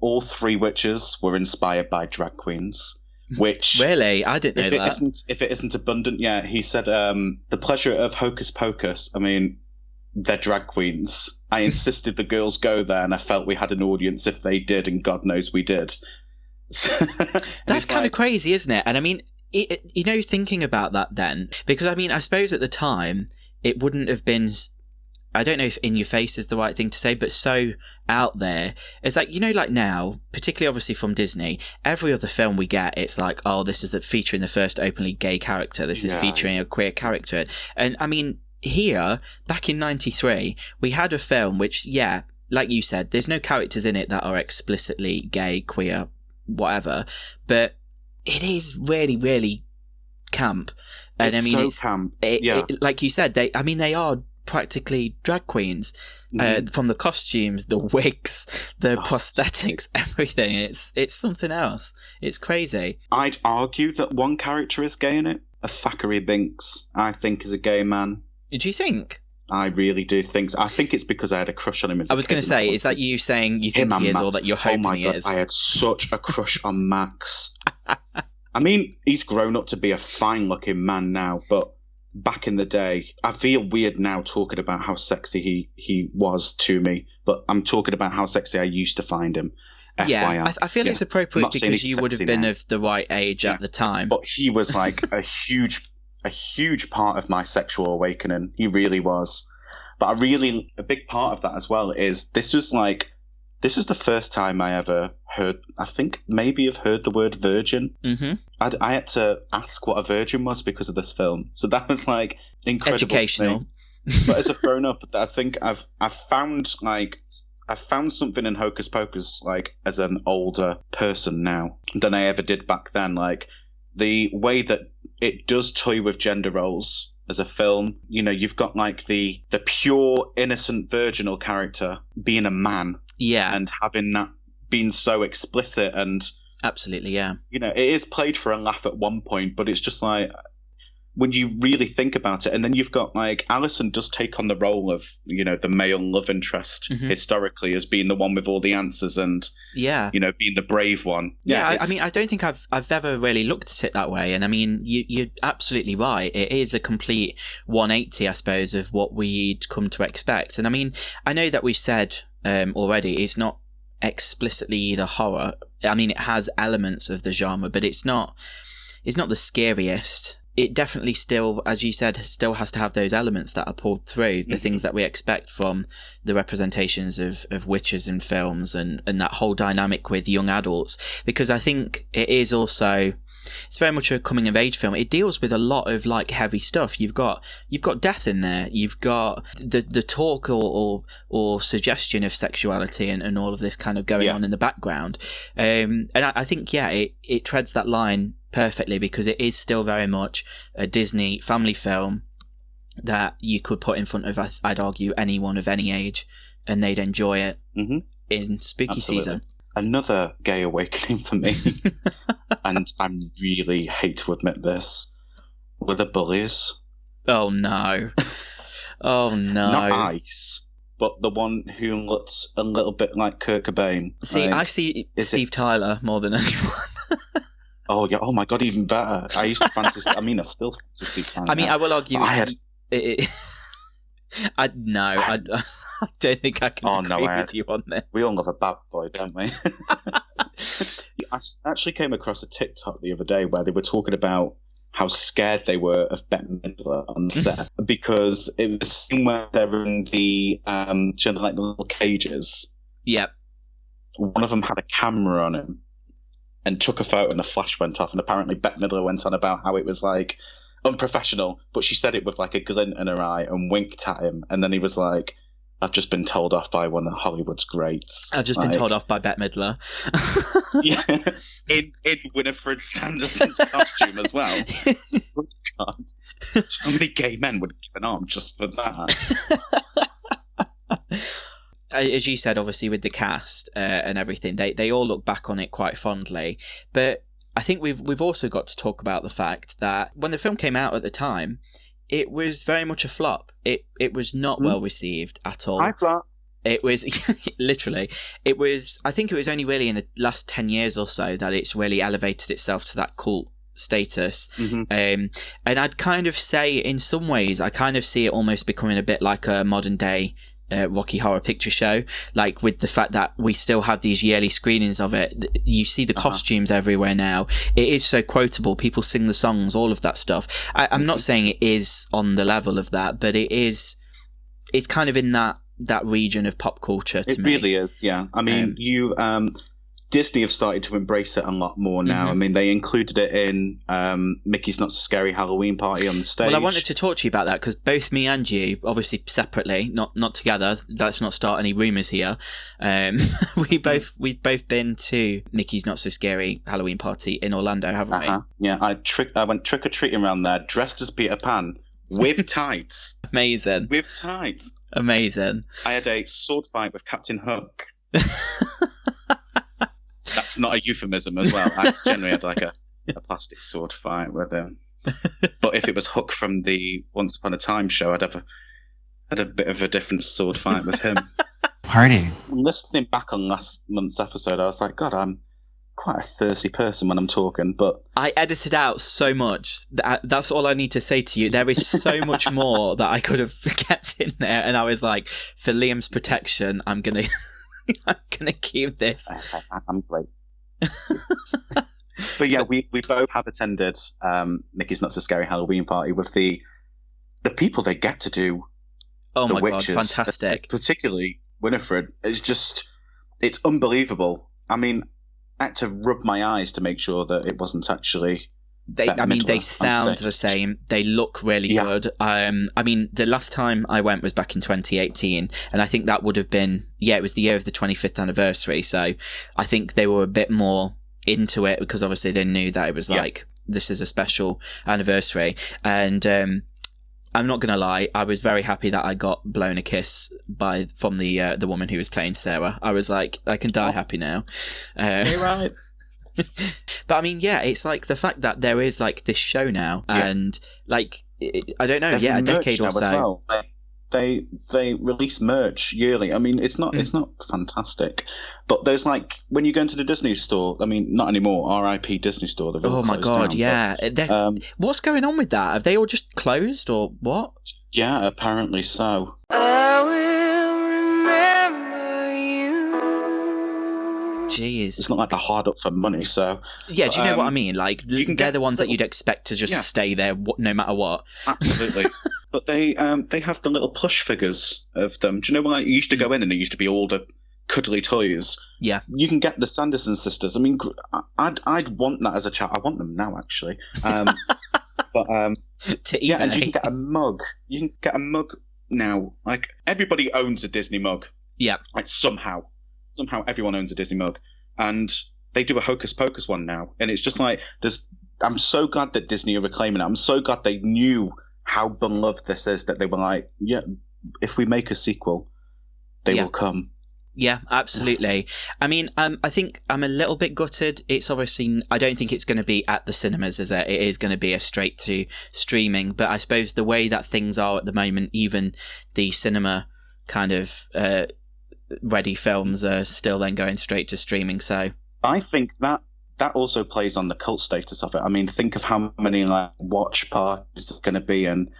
all three witches were inspired by drag queens. Which really, I didn't know that. If it isn't abundant, he said the pleasure of Hocus Pocus. I mean, they're drag queens. I insisted the girls go there, and I felt we had an audience if they did, and God knows we did. That's kind of crazy, isn't it? And I mean, thinking about that then, because I mean, I suppose at the time it wouldn't have been, I don't know if in your face is the right thing to say, but so out there. It's like, like now, particularly obviously from Disney, every other film we get, it's like, oh, this is featuring the first openly gay character. This is featuring a queer character. And I mean, here, back in 93, we had a film which, like you said, there's no characters in it that are explicitly gay, queer, whatever, but it is really, really camp. And it's it's camp. Like you said, they are practically drag queens. From the costumes, the wigs, the prosthetics, everything. It's something else. It's crazy. I'd argue that one character is gay in it. A Thackeray Binks, I think, is a gay man. Do you think? I really do think so. I think it's because I had a crush on him as a kid. I was going to say, is that you saying you think he is, or that you're hoping he is? I had such a crush on Max. I mean, he's grown up to be a fine-looking man now, but back in the day, I feel weird now talking about how sexy he was to me, but I'm talking about how sexy I used to find him. FYI. Yeah, I feel it's appropriate because you would have been now. of the right age at the time. But he was like a huge part of my sexual awakening. He really was. But a big part of that as well is this was the first time I ever heard, I think maybe I've heard the word virgin. Mm-hmm. I had to ask what a virgin was because of this film. So that was like incredible. Educational. But as a grown up, I think I've found something in Hocus Pocus, like as an older person now, than I ever did back then. Like the way that it does toy with gender roles as a film. You know, you've got like the pure innocent virginal character being a man. Yeah. And having that been so explicit and... Absolutely, yeah. You know, it is played for a laugh at one point, but it's just like... When you really think about it, and then you've got like Alison does take on the role of, you know, the male love interest historically as being the one with all the answers and, you know, being the brave one. Yeah, I mean, I don't think I've ever really looked at it that way. And I mean, you're absolutely right. It is a complete 180, I suppose, of what we'd come to expect. And I mean, I know that we've said already it's not explicitly either horror. I mean, it has elements of the genre, but it's not the scariest. It definitely still, as you said, still has to have those elements that are pulled through, the things that we expect from the representations of witches in films and that whole dynamic with young adults. Because I think it is also, it's very much a coming of age film. It deals with a lot of like heavy stuff. You've got death in there. You've got the talk or suggestion of sexuality and all of this kind of going on in the background. And I think, it treads that line perfectly because it is still very much a Disney family film that you could put in front of, I'd argue, anyone of any age and they'd enjoy it in spooky season. Another gay awakening for me, and I really hate to admit this, were the bullies. Oh no. Oh no. Not Ice, but the one who looks a little bit like Kurt Cobain. See, I see Steve Tyler more than anyone. Oh yeah! Oh my god, even better. I used to fancy. I mean, I still fancy Steve Tyler. I mean, I will argue. I don't think I can agree with you on this. We all love a bad boy, don't we? I actually came across a TikTok the other day where they were talking about how scared they were of Bette Midler on set because it was a scene where they're in the like the little cages. Yep. One of them had a camera on him and took a photo and the flash went off, and apparently Bette Midler went on about how it was like unprofessional, but she said it with like a glint in her eye and winked at him, and then he was like, I've just been told off by one of Hollywood's greats. I've just been told off by Bette Midler. Yeah, in Winifred Sanderson's costume as well. Oh God, how many gay men would give an arm just for that? As you said, obviously with the cast and everything, they all look back on it quite fondly. But I think we've also got to talk about the fact that when the film came out at the time, it was very much a flop. It was not well received at all. High flop. It was literally. It was. I think it was only really in the last 10 years or so that it's really elevated itself to that cult status. And I'd kind of say, in some ways, I kind of see it almost becoming a bit like a modern day Rocky Horror Picture Show, like with the fact that we still have these yearly screenings of it. You see the costumes everywhere now. It is so quotable. People sing the songs, all of that stuff. I'm not saying it is on the level of that, but it's kind of in that region of pop culture to me. It really is, yeah. I mean, Disney have started to embrace it a lot more now. I mean, they included it in Mickey's Not So Scary Halloween Party on the stage. Well, I wanted to talk to you about that because both me and you, obviously separately, not together. Let's not start any rumours here. We've both been to Mickey's Not So Scary Halloween Party in Orlando, haven't we? Yeah, I went trick or treating around there, dressed as Peter Pan with tights. Amazing. With tights. Amazing. I had a sword fight with Captain Hook. That's not a euphemism as well. I generally had like a plastic sword fight with him. But if it was Hook from the Once Upon a Time show, I'd have a bit of a different sword fight with him. Party. Listening back on last month's episode, I was like, God, I'm quite a thirsty person when I'm talking, but I edited out so much. That's all I need to say to you. There is so much more that I could have kept in there, and I was like, for Liam's protection, I'm gonna keep this. I'm great. But yeah, we both have attended Mickey's Not So Scary Halloween Party with the people they get to do. Oh the my witches, god, fantastic! Particularly Winifred. It's unbelievable. I mean, I had to rub my eyes to make sure that it wasn't actually. They sound the same. They look really good. I mean, the last time I went was back in 2018, and I think that would have been it was the year of the 25th anniversary. So I think they were a bit more into it because obviously they knew that it was like this is a special anniversary, and I'm not gonna lie, I was very happy that I got blown a kiss from the woman who was playing Sarah. I was like, I can die happy now. You're right. But I mean, it's like the fact that there is like this show now, and like I don't know, There's a decade or so. As well. They release merch yearly. I mean, it's not fantastic, but there's like when you go into the Disney store. I mean, not anymore. R.I.P. Disney store. Oh my god, down, but, what's going on with that? Have they all just closed or what? Yeah, apparently so. I will remember you. Jeez, it's not like they're hard up for money. So yeah, do you know what I mean? Like they're the ones that you'd expect to just stay there no matter what. Absolutely. But they have the little plush figures of them. Do you know when you used to go in and there used to be all the cuddly toys? Yeah. You can get the Sanderson sisters. I mean, I'd want that as a child. I want them now, actually. But to eBay. Yeah, and you can get a mug. You can get a mug now. Like everybody owns a Disney mug. Yeah. Like somehow everyone owns a Disney mug, and they do a Hocus Pocus one now, and it's just like I'm so glad that Disney are reclaiming it. I'm so glad they knew how beloved this is that they were like, if we make a sequel, they will come. Yeah, absolutely. I mean, I think I'm a little bit gutted. It's obviously, I don't think it's going to be at the cinemas, is it? It is going to be a straight to streaming. But I suppose the way that things are at the moment, even the cinema kind of ready films are still then going straight to streaming. So I think that also plays on the cult status of it. I mean, think of how many like watch parties there's going to be, and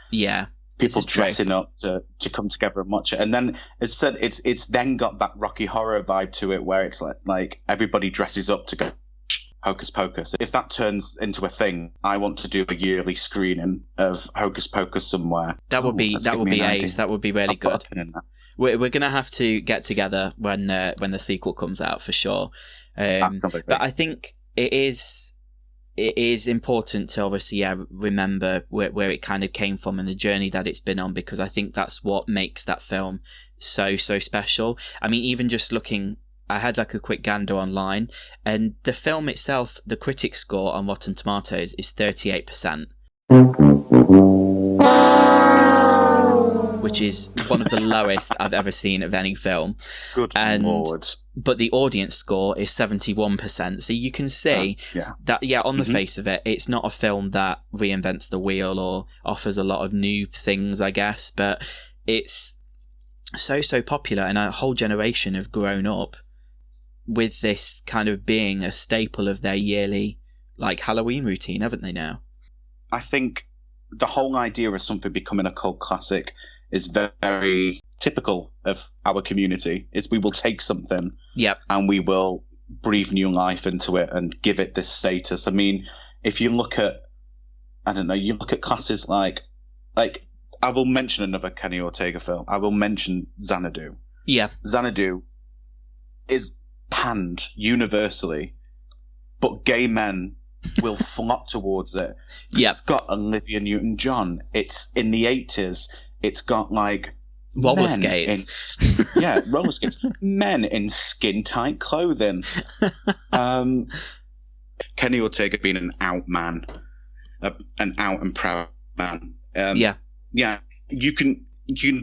people dressing up to come together and watch it. And then as I said, it's then got that Rocky Horror vibe to it, where it's like everybody dresses up to go Hocus Pocus. If that turns into a thing, I want to do a yearly screening of Hocus Pocus somewhere. That would be ace. That would be really good. We're gonna have to get together when the sequel comes out for sure. Absolutely. But I think it is important to obviously remember where it kind of came from and the journey that it's been on, because I think that's what makes that film so special. I mean, even just looking, I had like a quick gander online, and the film itself, the critic score on Rotten Tomatoes is 38%. Which is one of the lowest I've ever seen of any film. Good Lord. But the audience score is 71%. So you can see that, on the face of it, it's not a film that reinvents the wheel or offers a lot of new things, I guess. But it's so popular, and a whole generation have grown up with this kind of being a staple of their yearly like Halloween routine, haven't they now? I think the whole idea of something becoming a cult classic is very typical of our community. Is we will take something and we will breathe new life into it and give it this status. I mean, if you look at, you look at classes like I will mention another Kenny Ortega film. I will mention Xanadu. Yeah. Xanadu is panned universally, but gay men will flock towards it. Yeah. It's got Olivia Newton-John. It's in the 80s. It's got like roller skates. Roller skates. Men in skin-tight clothing. Kenny Ortega being an out man, an out and proud man. You can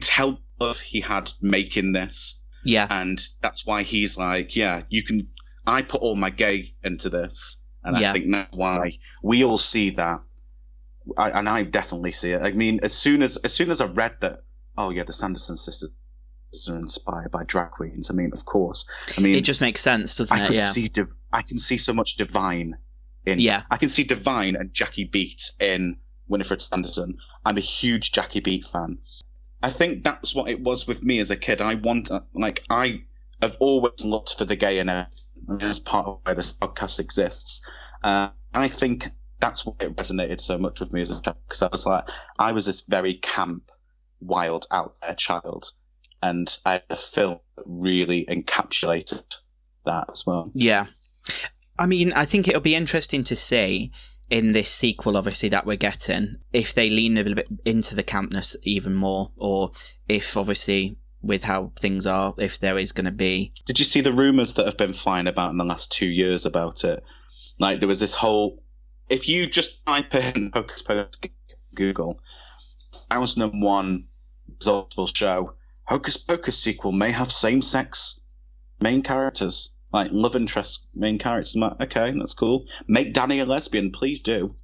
tell love he had making this. Yeah, and that's why he's like, I put all my gay into this, and I think that's why we all see that. I definitely see it. I mean, as soon as I read that, the Sanderson sisters are inspired by drag queens. I mean, of course. I mean, it just makes sense, doesn't it? I can see so much Divine in. Yeah. I can see Divine and Jackie Beat in Winifred Sanderson. I'm a huge Jackie Beat fan. I think that's what it was with me as a kid. I have always looked for the gay in it. I mean, as part of why this podcast exists. And I think that's why it resonated so much with me as a child, because I was this very camp, wild, out there child, and I had a film that really encapsulated that as well. Yeah. I mean, I think it'll be interesting to see in this sequel, obviously, that we're getting, if they lean a little bit into the campness even more, or if, obviously, with how things are, if there is going to be... Did you see the rumours that have been flying about in the last 2 years about it? Like, there was this whole... If you just type in Hocus Pocus Google, 2001 results will show Hocus Pocus sequel may have same-sex main characters, like love interest main characters. I'm like, okay, that's cool. Make Danny a lesbian, please do.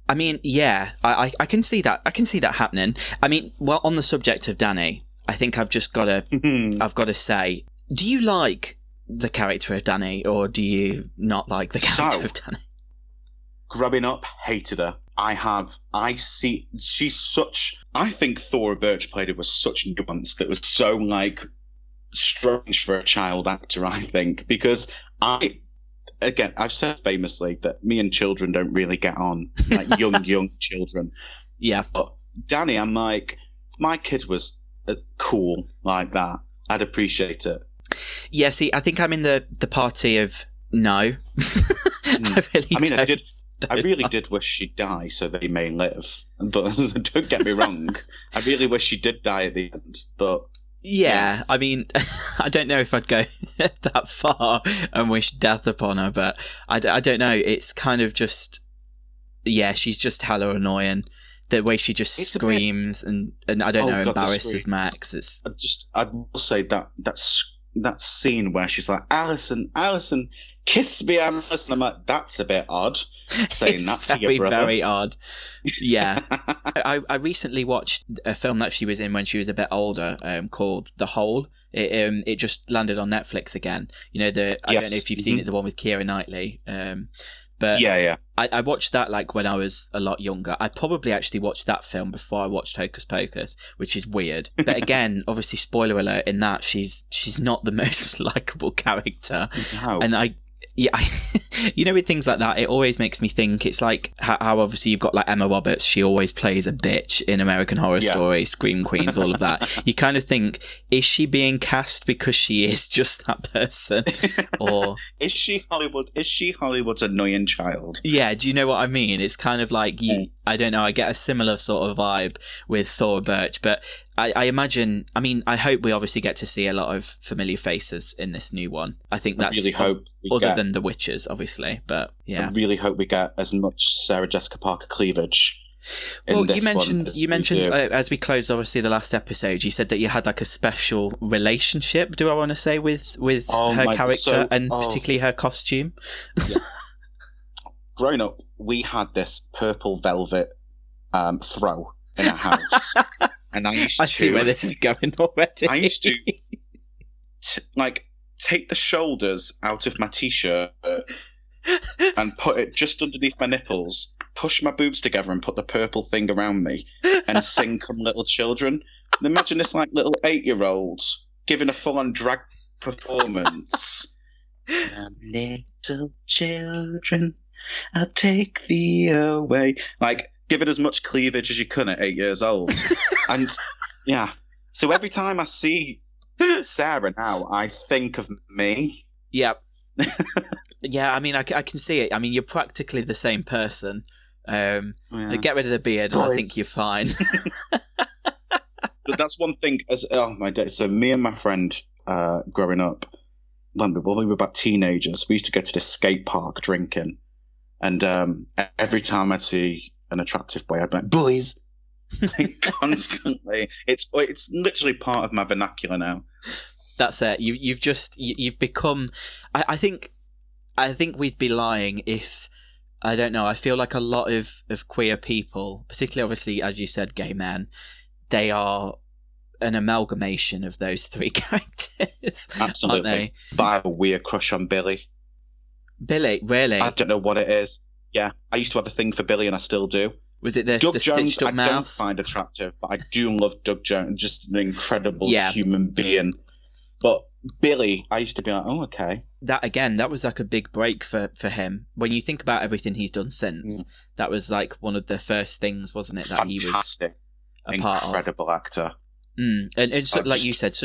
I mean, yeah, I can see that. I can see that happening. I mean, well, on the subject of Danny, I think I've just got to say, do you like the character of Danny, or do you not like the character of Danny? Growing up, hated her. I think Thora Birch played it with such nuance that was so, like, strange for a child actor, I think, because I've said famously that me and children don't really get on, like young children. Yeah. But Danny, I'm like, my kid was cool like that. I'd appreciate it. Yeah, see, I think I'm in the party of no. I really did wish she'd die so they may live. But don't get me wrong, I really wish she did die at the end. But yeah, I mean, I don't know if I'd go that far and wish death upon her, but I don't know. It's kind of just, yeah, she's just hella annoying. The way she just screams and I don't know, embarrasses Max. I will say that scene where she's like, Alison, kiss me, Alison. I'm like, that's a bit odd. Saying that to your brother. Very odd. Yeah. I recently watched a film that she was in when she was a bit older, called The Hole. It just landed on Netflix again. You know, I don't know if you've seen it, the one with Keira Knightley. But yeah. I watched that like when I was a lot younger. I probably actually watched that film before I watched Hocus Pocus, which is weird. But again, obviously, spoiler alert, in that she's not the most likable character. No. And you know, with things like that, it always makes me think, it's like how obviously you've got like Emma Roberts, she always plays a bitch in American Horror Story, Scream Queens, all of that. You kind of think, is she being cast because she is just that person? Or is she Hollywood's annoying child? Yeah, do you know what I mean? It's kind of like, I don't know, I get a similar sort of vibe with Thora Birch, but I imagine, I mean, I hope we obviously get to see a lot of familiar faces in this new one. I think that's, I really hope other than the witches, obviously, but yeah. I really hope we get as much Sarah Jessica Parker cleavage. Well, you mentioned as we closed, obviously, the last episode, you said that you had like a special relationship, do I want to say, with her character and particularly her costume. Yeah. Growing up, we had this purple velvet throw in our house. And I see where this is going already. I used to take the shoulders out of my t-shirt and put it just underneath my nipples, push my boobs together and put the purple thing around me and sing Come Little Children. And imagine this like little 8-year-olds giving a full-on drag performance. Come little children, I'll take thee away. Like, give it as much cleavage as you can at 8 years old. And yeah, so every time I see Sarah now, I think of me. Yep. Yeah, I mean, I can see it. I mean, you're practically the same person. Get rid of the beard, and I think you're fine. But that's one thing. My day. So me and my friend, growing up, when we were about teenagers, we used to go to the skate park drinking, and every time I'd see an attractive boy, I'd be like, boys, constantly. It's literally part of my vernacular now. That's it. You've become. I think we'd be lying if, I don't know, I feel like a lot of queer people, particularly obviously, as you said, gay men, they are an amalgamation of those three characters. Absolutely. Aren't they? But I have a weird crush on Billy. Billy, really? I don't know what it is. Yeah, I used to have a thing for Billy, and I still do. Was it the Doug the Jones? stitched up I mouth? don't find attractive, but I do love Doug Jones. Just an incredible human being. But Billy, I used to be like, oh, okay. That was like a big break for him. When you think about everything he's done since, that was like one of the first things, wasn't it? That Fantastic. He was a part of. Incredible actor. And so, like you said,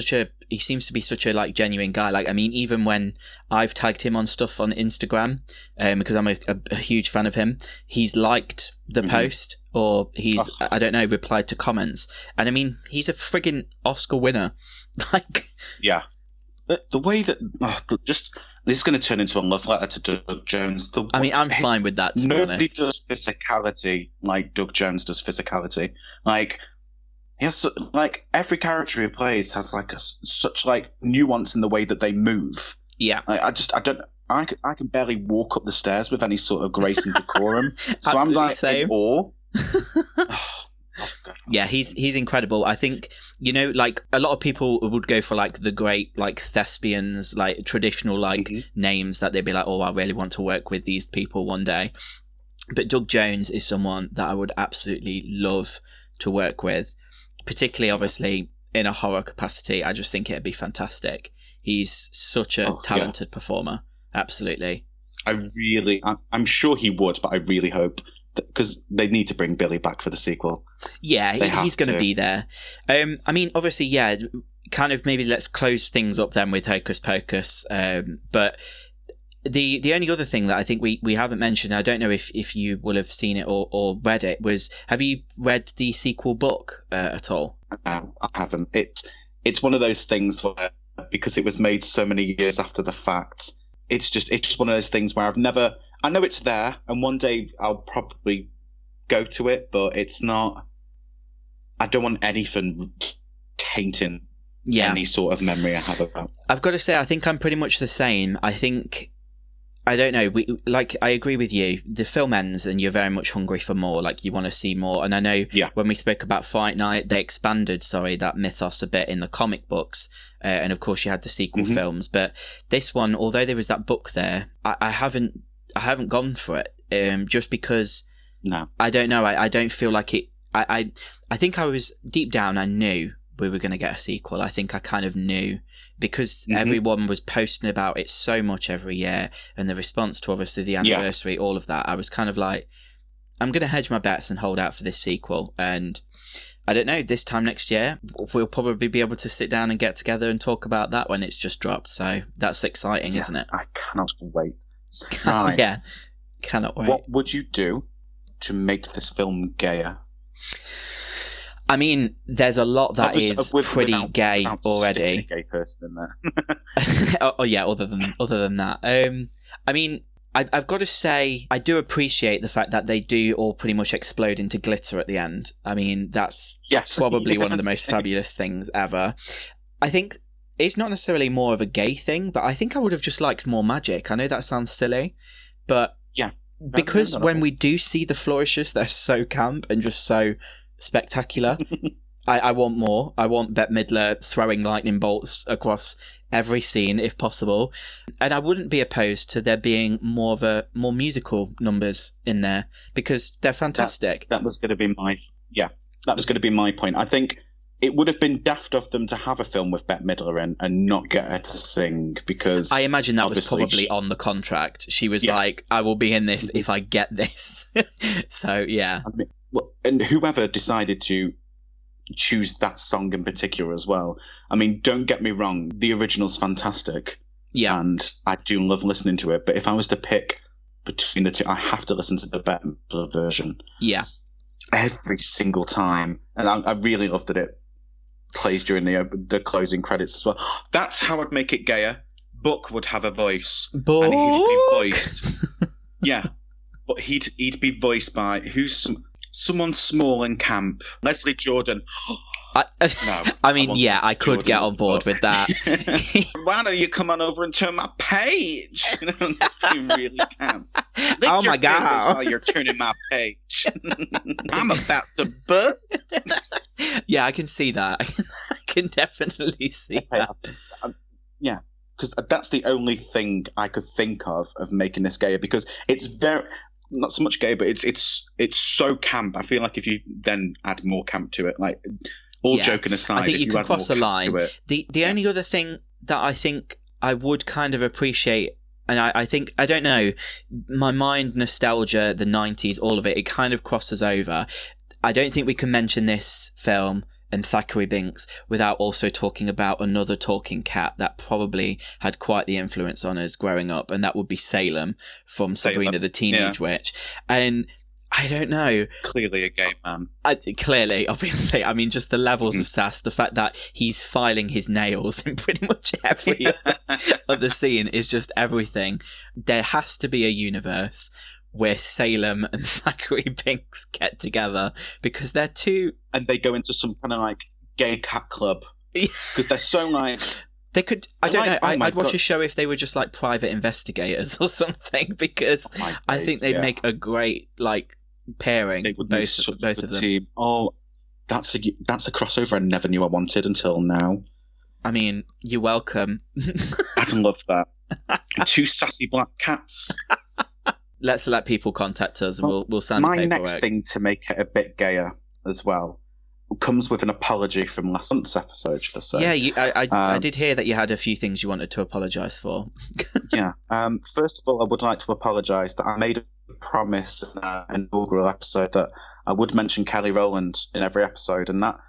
he seems to be such a like genuine guy. Like, I mean, even when I've tagged him on stuff on Instagram, because I'm a huge fan of him, he's liked the post, or he's I don't know, replied to comments. And I mean, he's a friggin' Oscar winner. Like, yeah, the way that this is going to turn into a love letter to Doug Jones. I mean, I'm fine with that. To be nobody honest. does physicality like Doug Jones does physicality. Like, yes, like every character he plays has like such like nuance in the way that they move. Yeah, I can barely walk up the stairs with any sort of grace and decorum. So I'm like same. in awe. Yeah, he's incredible. I think, you know, like a lot of people would go for like the great like thespians, like traditional like names that they'd be like, oh, I really want to work with these people one day. But Doug Jones is someone that I would absolutely love to work with, particularly obviously in a horror capacity. I just think it'd be fantastic. He's such a talented performer. Absolutely. I'm sure he would, but I really hope, because they need to bring Billy back for the sequel. Yeah, he's going to be there. I mean, obviously, yeah, kind of maybe let's close things up then with Hocus Pocus. But the only other thing that I think we haven't mentioned, I don't know if you will have seen it or read it, was, have you read the sequel book at all? I haven't. It's one of those things where, because it was made so many years after the fact, it's just one of those things where I know it's there, and one day I'll probably go to it, but it's not. I don't want anything tainting any sort of memory I have about. I've got to say, I think I'm pretty much the same. I don't know. I agree with you. The film ends, and you're very much hungry for more. Like, you want to see more. And I know when we spoke about Fight Night, they expanded, that mythos a bit in the comic books. And of course, you had the sequel films. But this one, although there was that book there, I haven't gone for it. Just because I don't know. I don't feel like it. I think I was deep down. I knew we were going to get a sequel. I think I kind of knew, because everyone was posting about it so much every year, and the response to obviously the anniversary, all of that. I was kind of like, I'm going to hedge my bets and hold out for this sequel. And I don't know, this time next year, we'll probably be able to sit down and get together and talk about that when it's just dropped. So that's exciting, isn't it? I cannot wait. Right. Yeah, cannot wait. What would you do to make this film gayer? I mean, there's a lot that is pretty gay already. A gay person in there. Oh yeah, other than that. I mean, I've got to say, I do appreciate the fact that they do all pretty much explode into glitter at the end. I mean, that's probably one of the most fabulous things ever. I think it's not necessarily more of a gay thing, but I think I would have just liked more magic. I know that sounds silly, but because when we do see the flourishes, they're so camp and just so spectacular. I want more. I want Bette Midler throwing lightning bolts across every scene if possible, and I wouldn't be opposed to there being more musical numbers in there, because they're fantastic. That was going to be my point. I think it would have been daft of them to have a film with Bette Midler in and not get her to sing, because I imagine that was probably on the contract. She was like, I will be in this if I get this. So yeah. I mean, and whoever decided to choose that song in particular as well. I mean, don't get me wrong, the original's fantastic. Yeah. And I do love listening to it, but if I was to pick between the two, I have to listen to the Bette Midler version. Yeah. Every single time. And I really loved that it plays during the closing credits as well. That's how I'd make it gayer. Book would have a voice. Book? And he'd be voiced. Yeah. But he'd be voiced by someone small and camp. Leslie Jordan. I mean, yeah, I could get on board with that. Why don't you come on over and turn my page? You really camp. Oh my god! While you're turning my page, I'm about to burst. Yeah, I can see that. I can definitely see that. Yeah, because that's the only thing I could think of making this gayer, because it's very, not so much gay, but it's so camp. I feel like if you then add more camp to it, like, all joking aside, I think you can cross a line. The only other thing that I think I would kind of appreciate, and I think, I don't know, my mind, nostalgia, the 90s, all of it, it kind of crosses over. I don't think we can mention this film and Thackeray Binks without also talking about another talking cat that probably had quite the influence on us growing up, and that would be Salem from Sabrina the Teenage Witch. And I don't know. Clearly a gay man. Clearly, obviously. I mean, just the levels of sass, the fact that he's filing his nails in pretty much every other scene is just everything. There has to be a universe where Salem and Thackeray Binks get together, because they're two... And they go into some kind of, like, gay cat club. Because they're so, like... They could... I don't know. I'd watch a show if they were just, like, private investigators or something, because I think they'd make a great, like, pairing. They would both of them. Team. Oh, that's a crossover I never knew I wanted until now. I mean, you're welcome. I'd love that. Two sassy black cats. Let's let people contact us, and we'll send the paperwork. My next thing to make it a bit gayer as well comes with an apology from last month's episode, should I say. Yeah, I did hear that you had a few things you wanted to apologise for. Yeah. First of all, I would like to apologise that I made a promise in an inaugural episode that I would mention Kelly Rowland in every episode, and that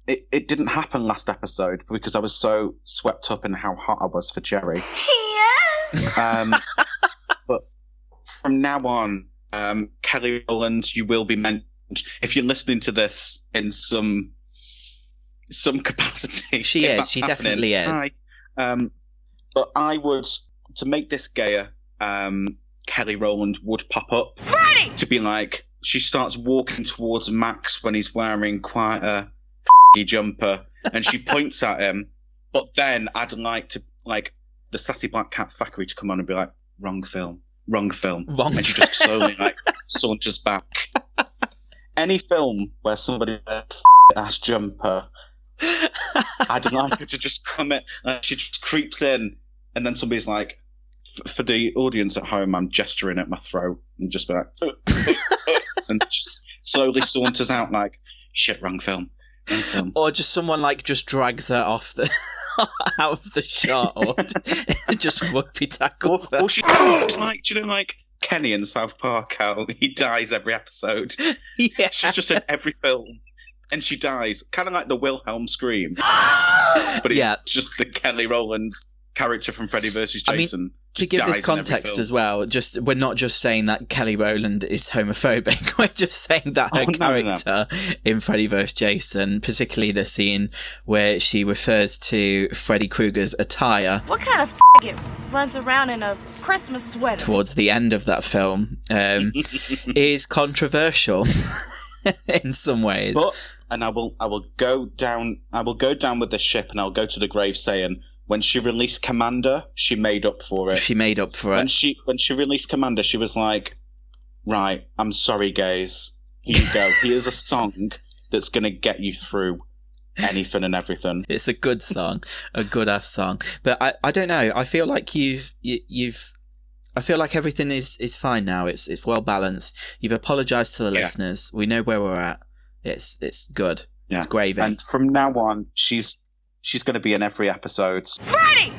it didn't happen last episode because I was so swept up in how hot I was for Jerry. Yes! But from now on, Kelly Rowland, you will be mentioned. If you're listening to this in some capacity, she is. She definitely is. But I would, to make this gayer, Kelly Rowland would pop up Freddie! To be like, she starts walking towards Max when he's wearing quite a jumper, and she points at him. But then I'd like to, like, the sassy black cat Thackeray to come on and be like, wrong film. And she just slowly, like, saunters back. Any film where somebody wears a ass jumper, I'd like her to just come in, and she just creeps in, and then somebody's like, for the audience at home, I'm gesturing at my throat and just be like, and just slowly saunters out like, shit, wrong film. Or just someone like just drags her off the out of the shot, or just rugby tackles her. Or she's like, do you know, like Kenny in South Park, how he dies every episode? Yeah. She's just in every film, and she dies, kind of like the Wilhelm scream. But it's just the Kelly Rowland's character from Freddy vs. Jason. I mean, to give this context as well, we're not just saying that Kelly Rowland is homophobic. We're just saying that her character in Freddy vs. Jason, particularly the scene where she refers to Freddy Krueger's attire. What kind of faggot runs around in a Christmas sweater? Towards the end of that film, is controversial in some ways. And I will go down with the ship, and I'll go to the grave saying, when she released Commander, she made up for it. When she released Commander, she was like, right, I'm sorry, gays. Here you go. Here's a song that's going to get you through anything and everything. It's a good song, a good-ass song. But I don't know. I feel like I feel like everything is fine now. It's well balanced. You've apologised to the listeners. We know where we're at. It's good. Yeah. It's gravy. And from now on, she's going to be in every episode. Freddie!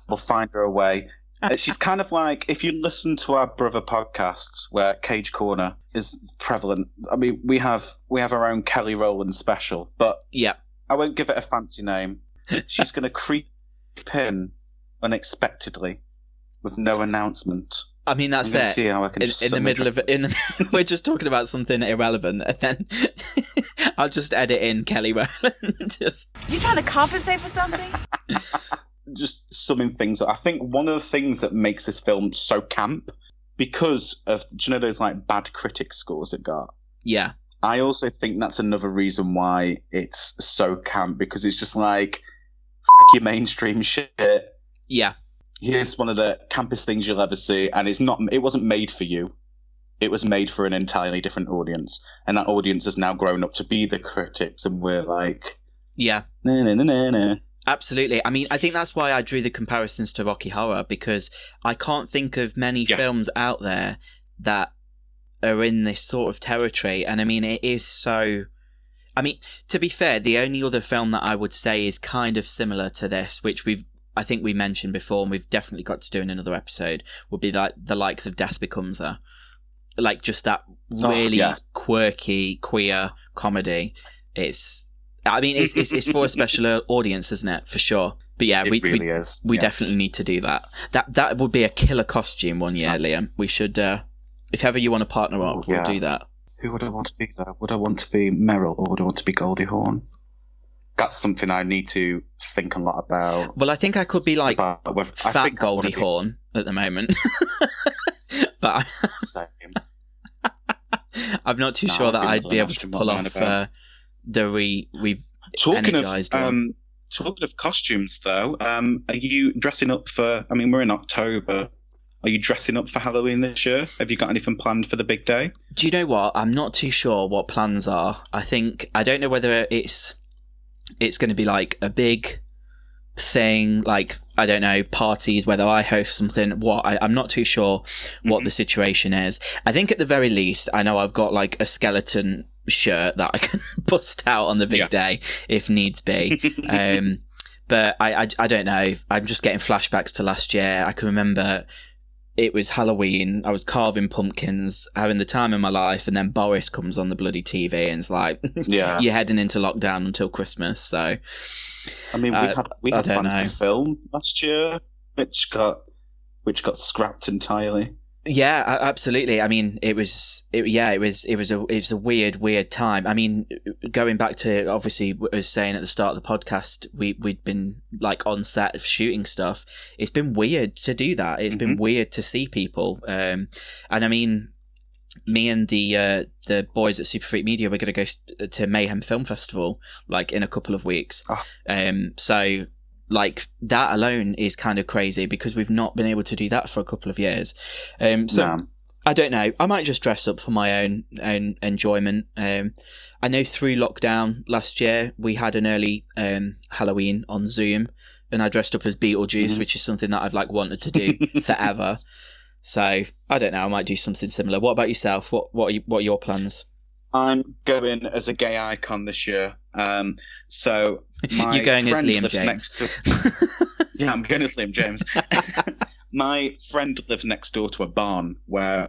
We'll find her a way. She's kind of like, if you listen to our brother podcasts where Cage Corner is prevalent, I mean, we have our own Kelly Rowland special, but I won't give it a fancy name. She's going to creep in unexpectedly with no announcement. I mean, that's there. See how I can in the middle of it. We're just talking about something irrelevant, and then I'll just edit in Kelly Rowland. You trying to compensate for something? Just summing things up. I think one of the things that makes this film so camp, because of, do you know those like bad critic scores it got? Yeah. I also think that's another reason why it's so camp, because it's just like, your mainstream shit. Yeah. Here's one of the campest things you'll ever see, and it wasn't made for you. It was made for an entirely different audience, and that audience has now grown up to be the critics, and we're like, Yeah. Na. Absolutely. I mean, I think that's why I drew the comparisons to Rocky Horror, because I can't think of many films out there that are in this sort of territory. And I mean, it is so... I mean, to be fair, the only other film that I would say is kind of similar to this, which I think we mentioned before, and we've definitely got to do in another episode, would be like the likes of Death Becomes Her. Like, just that really quirky, queer comedy. It's for a special audience, isn't it? For sure. But yeah, we definitely need to do that. That would be a killer costume one year, Liam. We should, if ever you want to partner up, we'll do that. Who would I want to be, though? Would I want to be Meryl, or would I want to be Goldie Hawn? That's something I need to think a lot about. Well, I think I could be like fat Goldie Hawn at the moment. But Same. I'm not too sure that I'd be able to pull off the re-energized one. Talking of costumes, though, are you dressing up for... I mean, we're in October. Are you dressing up for Halloween this year? Have you got anything planned for the big day? Do you know what? I'm not too sure what plans are. I don't know whether it's going to be like a big thing, like, I don't know, parties, whether I host something, I'm not too sure what the situation is. I think at the very least, I know I've got like a skeleton shirt that I can bust out on the big day if needs be. But I don't know. I'm just getting flashbacks to last year. I can remember it was Halloween. I was carving pumpkins, having the time of my life, and then Boris comes on the bloody TV and it's like, you're heading into lockdown until Christmas. So, I mean, we had plans to film last year, which got scrapped entirely. Yeah, absolutely. I mean, it was a weird time. I mean, going back to, obviously, what I was saying at the start of the podcast, we'd been like on set of shooting stuff. It's been weird to do that. It's been weird to see people. And I mean, me and the boys at superfreakmedia, we're going to go to Mayhem Film Festival like in a couple of weeks. So like that alone is kind of crazy because we've not been able to do that for a couple of years. I don't know. I might just dress up for my own enjoyment. I know through lockdown last year we had an early Halloween on Zoom, and I dressed up as Beetlejuice, which is something that I've like wanted to do forever. So I don't know. I might do something similar. What about yourself? What are your plans? I'm going as a gay icon this year. So my You're going as friend Liam lives James. next to... Yeah, I'm going as Liam James. My friend lives next door to a barn where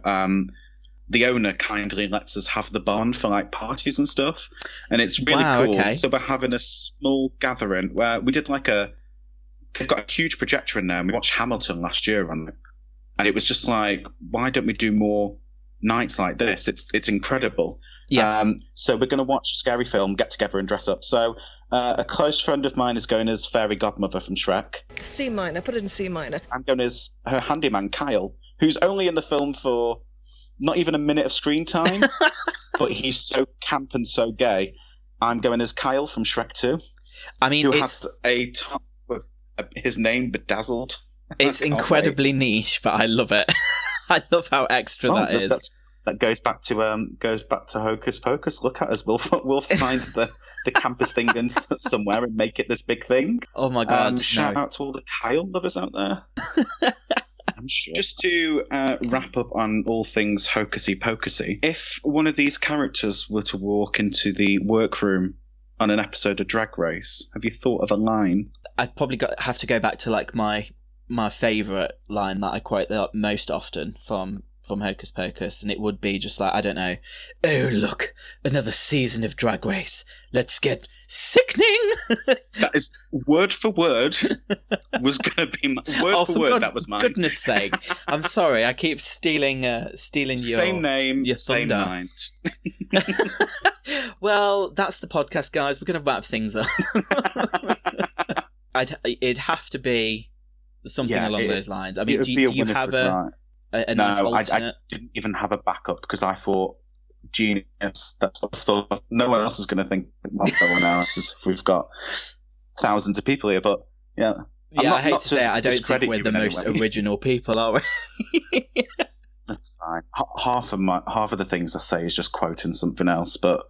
the owner kindly lets us have the barn for like parties and stuff, and it's really cool. Okay. So we're having a small gathering where we did like they've got a huge projector in there, and we watched Hamilton last year on it, and it was just like, why don't we do more nights like this? It's incredible. Yeah. So we're going to watch a scary film, get together and dress up. So a close friend of mine is going as Fairy Godmother from Shrek. C minor. Put it in C minor. I'm going as her handyman, Kyle, who's only in the film for not even a minute of screen time, but he's so camp and so gay. I'm going as Kyle from Shrek 2. I mean, who has a top with his name bedazzled. It's incredibly niche, but I love it. I love how extra that is. That goes back to Hocus Pocus. Look at us. We'll find the campus thing somewhere and make it this big thing. Oh my god! Shout out to all the Kyle lovers out there. I'm sure. Just to wrap up on all things hocusy pocusy, if one of these characters were to walk into the workroom on an episode of Drag Race, have you thought of a line? I've probably have to go back to like my favourite line that I quote most often from Hocus Pocus, and it would be just like, I don't know, oh look, another season of Drag Race, let's get sickening. That is word for word was going to be word for word. That was mine. Goodness sake, I'm sorry, I keep stealing your same name, your same mind. Well, that's the podcast, guys. We're going to wrap things up. It'd have to be something along those lines. I mean, do you have a nice alternate? I didn't even have a backup because I thought, genius. That's what I thought. No one else is going to think like no one else. Is we've got thousands of people here, but yeah. I hate to say it, I don't think we're the most original people, are we? That's fine. Half of the things I say is just quoting something else, but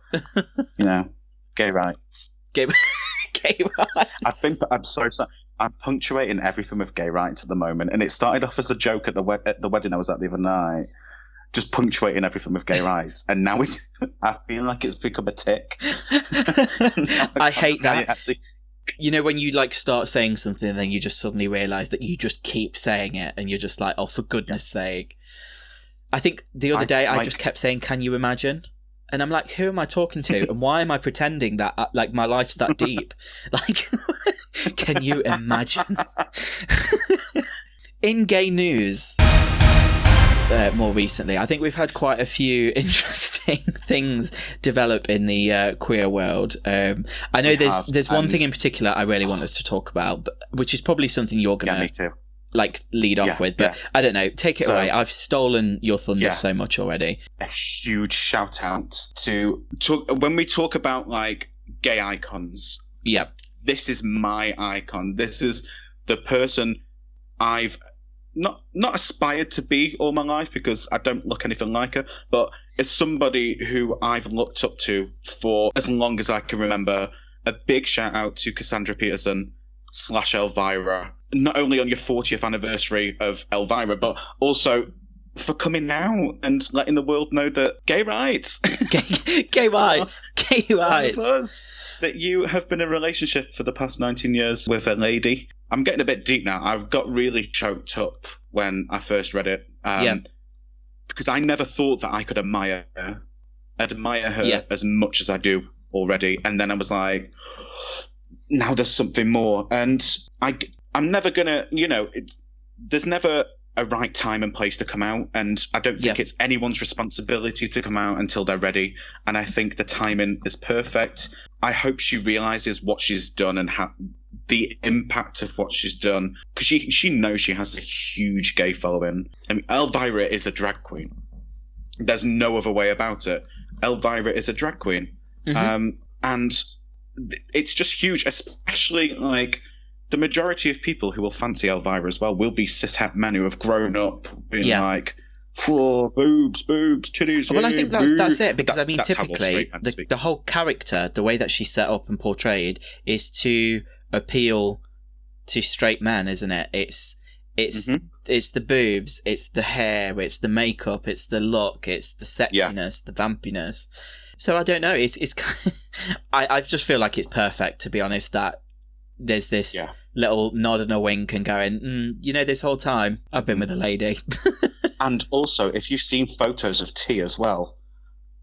gay rights. Gay Gay rights. I think that I'm so sorry. I'm punctuating everything with gay rights at the moment, and it started off as a joke at the wedding I was at the other night, just punctuating everything with gay rights, and now I feel like it's become a tick. I hate that. Actually. You know, when you like start saying something and then you just suddenly realise that you just keep saying it, and you're just like, oh, for goodness sake. I think the other day I just kept saying, can you imagine? And I'm like, who am I talking to? And why am I pretending that like my life's that deep? Like, can you imagine? In gay news, more recently, I think we've had quite a few interesting things develop in the queer world. I know there's one thing in particular I really want us to talk about, which is probably something you're going to lead off with. But I don't know. Take it away. I've stolen your thunder so much already. A huge shout out to when we talk about like gay icons. Yeah. This is my icon. This is the person I've not aspired to be all my life, because I don't look anything like her, but as somebody who I've looked up to for as long as I can remember. A big shout out to Cassandra Peterson / Elvira, not only on your 40th anniversary of Elvira, but also for coming out and letting the world know that gay rights. Gay rights. Gay rights. That you have been in a relationship for the past 19 years with a lady. I'm getting a bit deep now. I've got really choked up when I first read it. Because I never thought that I could admire her as much as I do already. And then I was like, now there's something more. And I'm never going to, there's never a right time and place to come out. And I don't think it's anyone's responsibility to come out until they're ready. And I think the timing is perfect. I hope she realizes what she's done and the impact of what she's done, because she knows she has a huge gay following. I mean, Elvira is a drag queen. There's no other way about it. Elvira is a drag queen. Mm-hmm. And it's just huge, especially like the majority of people who will fancy Elvira as well will be cishet men who have grown up being like, whoa, boobs, titties. Well, I think that's it, because I mean, typically the whole character, the way that she's set up and portrayed, is to appeal to straight men, isn't it? It's the boobs, it's the hair, it's the makeup, it's the look, it's the sexiness, the vampiness. So I don't know. It's I just feel like it's perfect, to be honest. That there's this little nod and a wink and going, this whole time I've been with a lady. And also, if you've seen photos of T as well,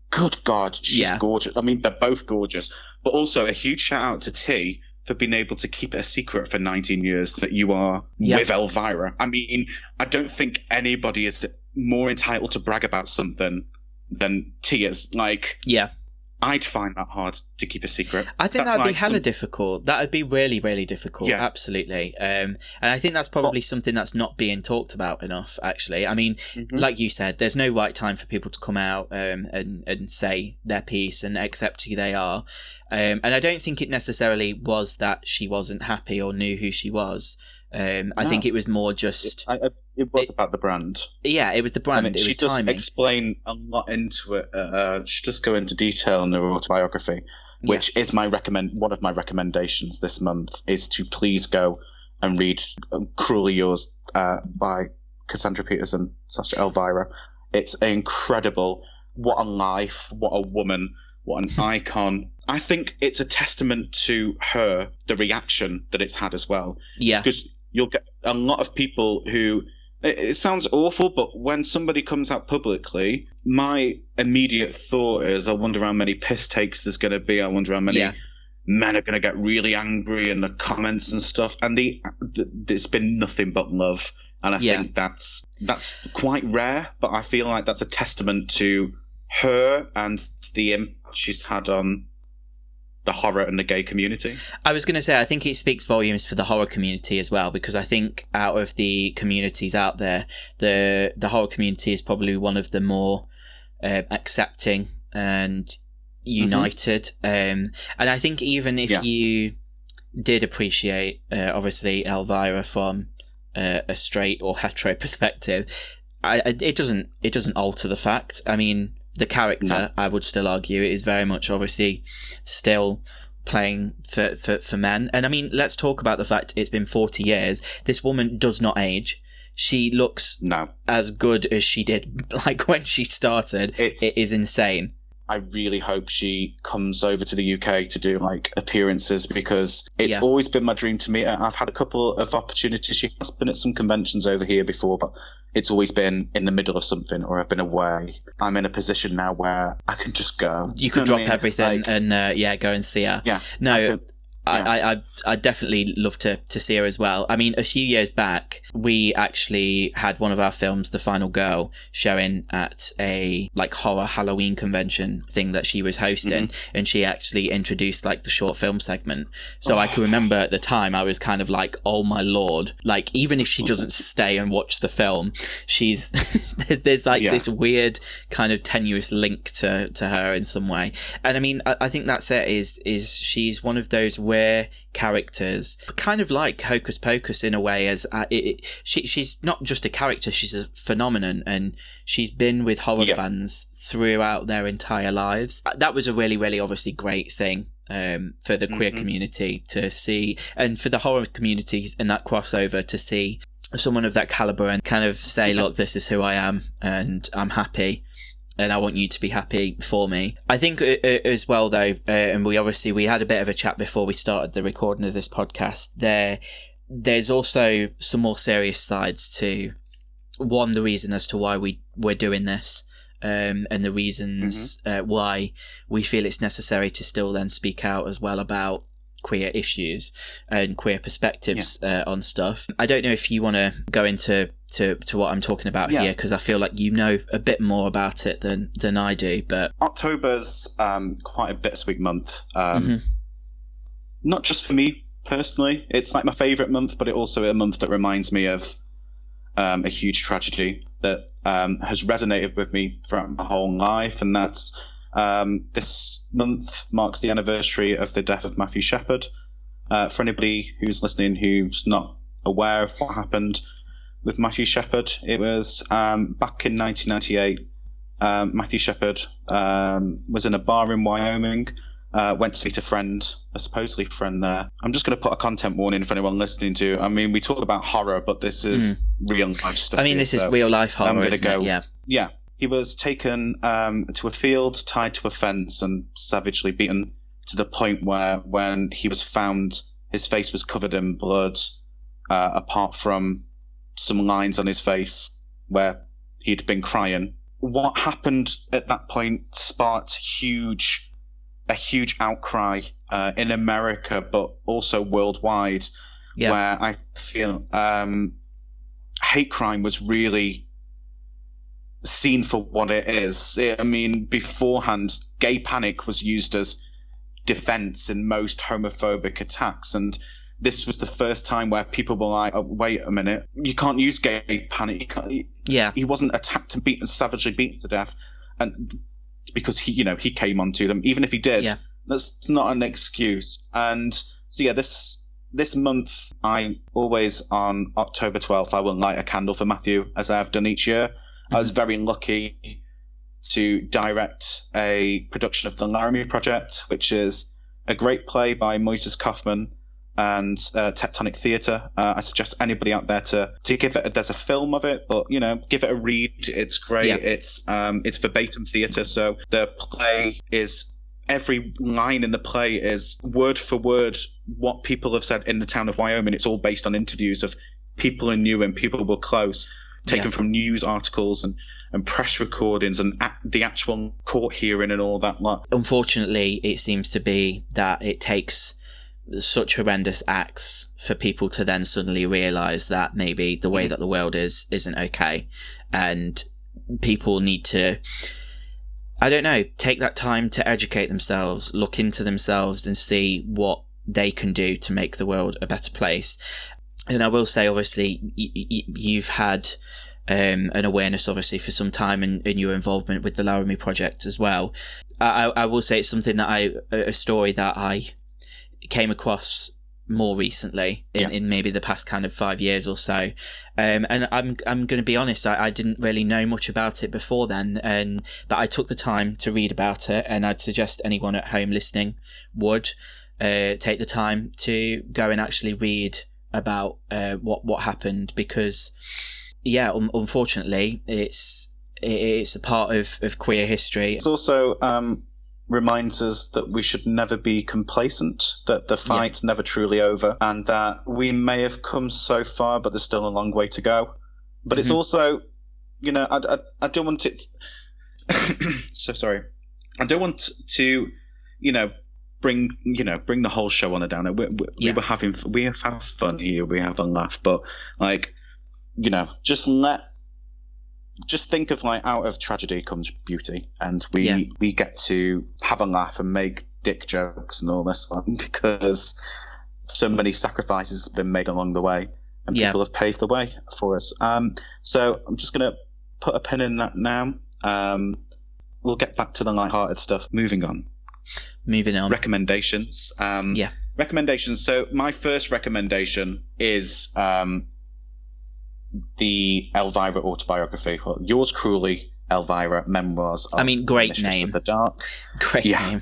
good God, she's gorgeous. I mean, they're both gorgeous. But also, a huge shout out to T for being able to keep it a secret for 19 years that you are with Elvira. I mean, I don't think anybody is more entitled to brag about something than T is. Like, I'd find that hard to keep a secret. I think that'd be hella difficult. That'd be really, really difficult. Yeah. Absolutely. And I think that's probably something that's not being talked about enough, actually. I mean, like you said, there's no right time for people to come out and say their piece and accept who they are. And I don't think it necessarily was that she wasn't happy or knew who she was. I think it was more just... It was about the brand. Yeah, it was the brand. And she does explain a lot into it. She does go into detail in her autobiography, which is one of my recommendations this month, is to please go and read Cruelly Yours by Cassandra Peterson / Elvira. It's incredible. What a life, what a woman, what an icon. I think it's a testament to her, the reaction that it's had as well. Yeah. Because you'll get a lot of people who... It sounds awful, but when somebody comes out publicly, my immediate thought is, I wonder how many piss takes there's going to be. I wonder how many men are going to get really angry in the comments and stuff. And there's been nothing but love. And I think that's quite rare, but I feel like that's a testament to her and the impact she's had on the horror and the gay community. I was going to say, I think it speaks volumes for the horror community as well, because I think out of the communities out there, the horror community is probably one of the more accepting and united. And I think even if you did appreciate, obviously, Elvira from a straight or hetero perspective, it doesn't alter the fact. I mean, the character, I would still argue, is very much obviously still playing for men. And I mean, let's talk about the fact it's been 40 years. This woman does not age. She looks as good as she did like when she started. It is insane. I really hope she comes over to the UK to do like appearances, because it's always been my dream to meet her. I've had a couple of opportunities. She has been at some conventions over here before, but it's always been in the middle of something, or I've been away. I'm in a position now where I can just go. You could drop everything and go and see her. Yeah. No, I definitely love to see her as well. I mean, a few years back, we actually had one of our films, The Final Girl, showing at a like horror Halloween convention thing that she was hosting, and she actually introduced like the short film segment. So I can remember at the time I was kind of like, oh my lord, like even if she doesn't stay and watch the film, she's there's like this weird kind of tenuous link to her in some way. And I mean, I think that's it. Is she's one of those rare characters, kind of like Hocus Pocus in a way, as she's not just a character, she's a phenomenon, and she's been with horror fans throughout their entire lives. That was a really, really obviously great thing for the queer community to see, and for the horror communities in that crossover to see someone of that caliber and kind of say, look, this is who I am and I'm happy. And I want you to be happy for me. I think as well, though, and we had a bit of a chat before we started the recording of this podcast. There's also some more serious sides to, one, the reason as to why we're doing this, and the reasons why we feel it's necessary to still then speak out as well about queer issues and queer perspectives on stuff. I don't know if you want to go into what I'm talking about here, because I feel like you know a bit more about it than I do. But October's quite a bittersweet month. Not just for me personally. It's like my favourite month, but it also a month that reminds me of a huge tragedy that has resonated with me throughout my whole life, and that's this month marks the anniversary of the death of Matthew Shepard. For anybody who's listening who's not aware of what happened with Matthew Shepard, it was back in 1998. Matthew Shepard was in a bar in Wyoming, went to meet a supposedly friend there. I'm just going to put a content warning for anyone listening to. I mean, we talk about horror, but this is real life stuff. I mean, this is real life horror, isn't it? Yeah. He was taken to a field, tied to a fence, and savagely beaten to the point where, when he was found, his face was covered in blood, apart from some lines on his face where he'd been crying. What happened at that point sparked a huge outcry in America, but also worldwide, where I feel hate crime was really seen for what it is. I mean, beforehand, gay panic was used as defense in most homophobic attacks, and this was the first time where people were like, oh, wait a minute, you can't use gay panic. He wasn't attacked and savagely beaten to death, and because he came onto them. Even if he did, that's not an excuse. And so this month, I always, on October 12th, I will light a candle for Matthew, as I have done each year. I was very lucky to direct a production of the Laramie Project, which is a great play by Moises Kaufman and Tectonic Theatre. I suggest anybody out there to give it. There's a film of it, but give it a read. It's great. It's verbatim theatre, so the play is, every line in the play is word for word what people have said in the town of Wyoming. It's all based on interviews of people who knew him, people who were close, taken from news articles and press recordings and the actual court hearing and all that lot. Unfortunately, it seems to be that it takes such horrendous acts for people to then suddenly realise that maybe the way that the world isn't okay, and people need to, I don't know, take that time to educate themselves, look into themselves and see what they can do to make the world a better place. And I will say, obviously, you've had an awareness, obviously, for some time in your involvement with the Laramie Project as well. I will say it's something that a story that I came across more recently in maybe the past kind of 5 years or so. And I'm going to be honest, I didn't really know much about it before then, but I took the time to read about it, and I'd suggest anyone at home listening would. take the time to go and actually read about what happened, because unfortunately it's a part of queer history. It's also reminds us that we should never be complacent, that the fight's never truly over, and that we may have come so far, but there's still a long way to go. But it's also, I don't want it. So sorry. I don't want to, bring the whole show on a downer. We have fun here, we have a laugh, but just think of out of tragedy comes beauty, and we get to have a laugh and make dick jokes and all this, because so many sacrifices have been made along the way, and people have paved the way for us. So I'm just going to put a pin in that now. We'll get back to the lighthearted stuff. Moving on. Recommendations. Recommendations. So my first recommendation is the Elvira Autobiography. Well, Yours Cruelly, Elvira, Memoirs of great Mistress name. of the Dark. Great name.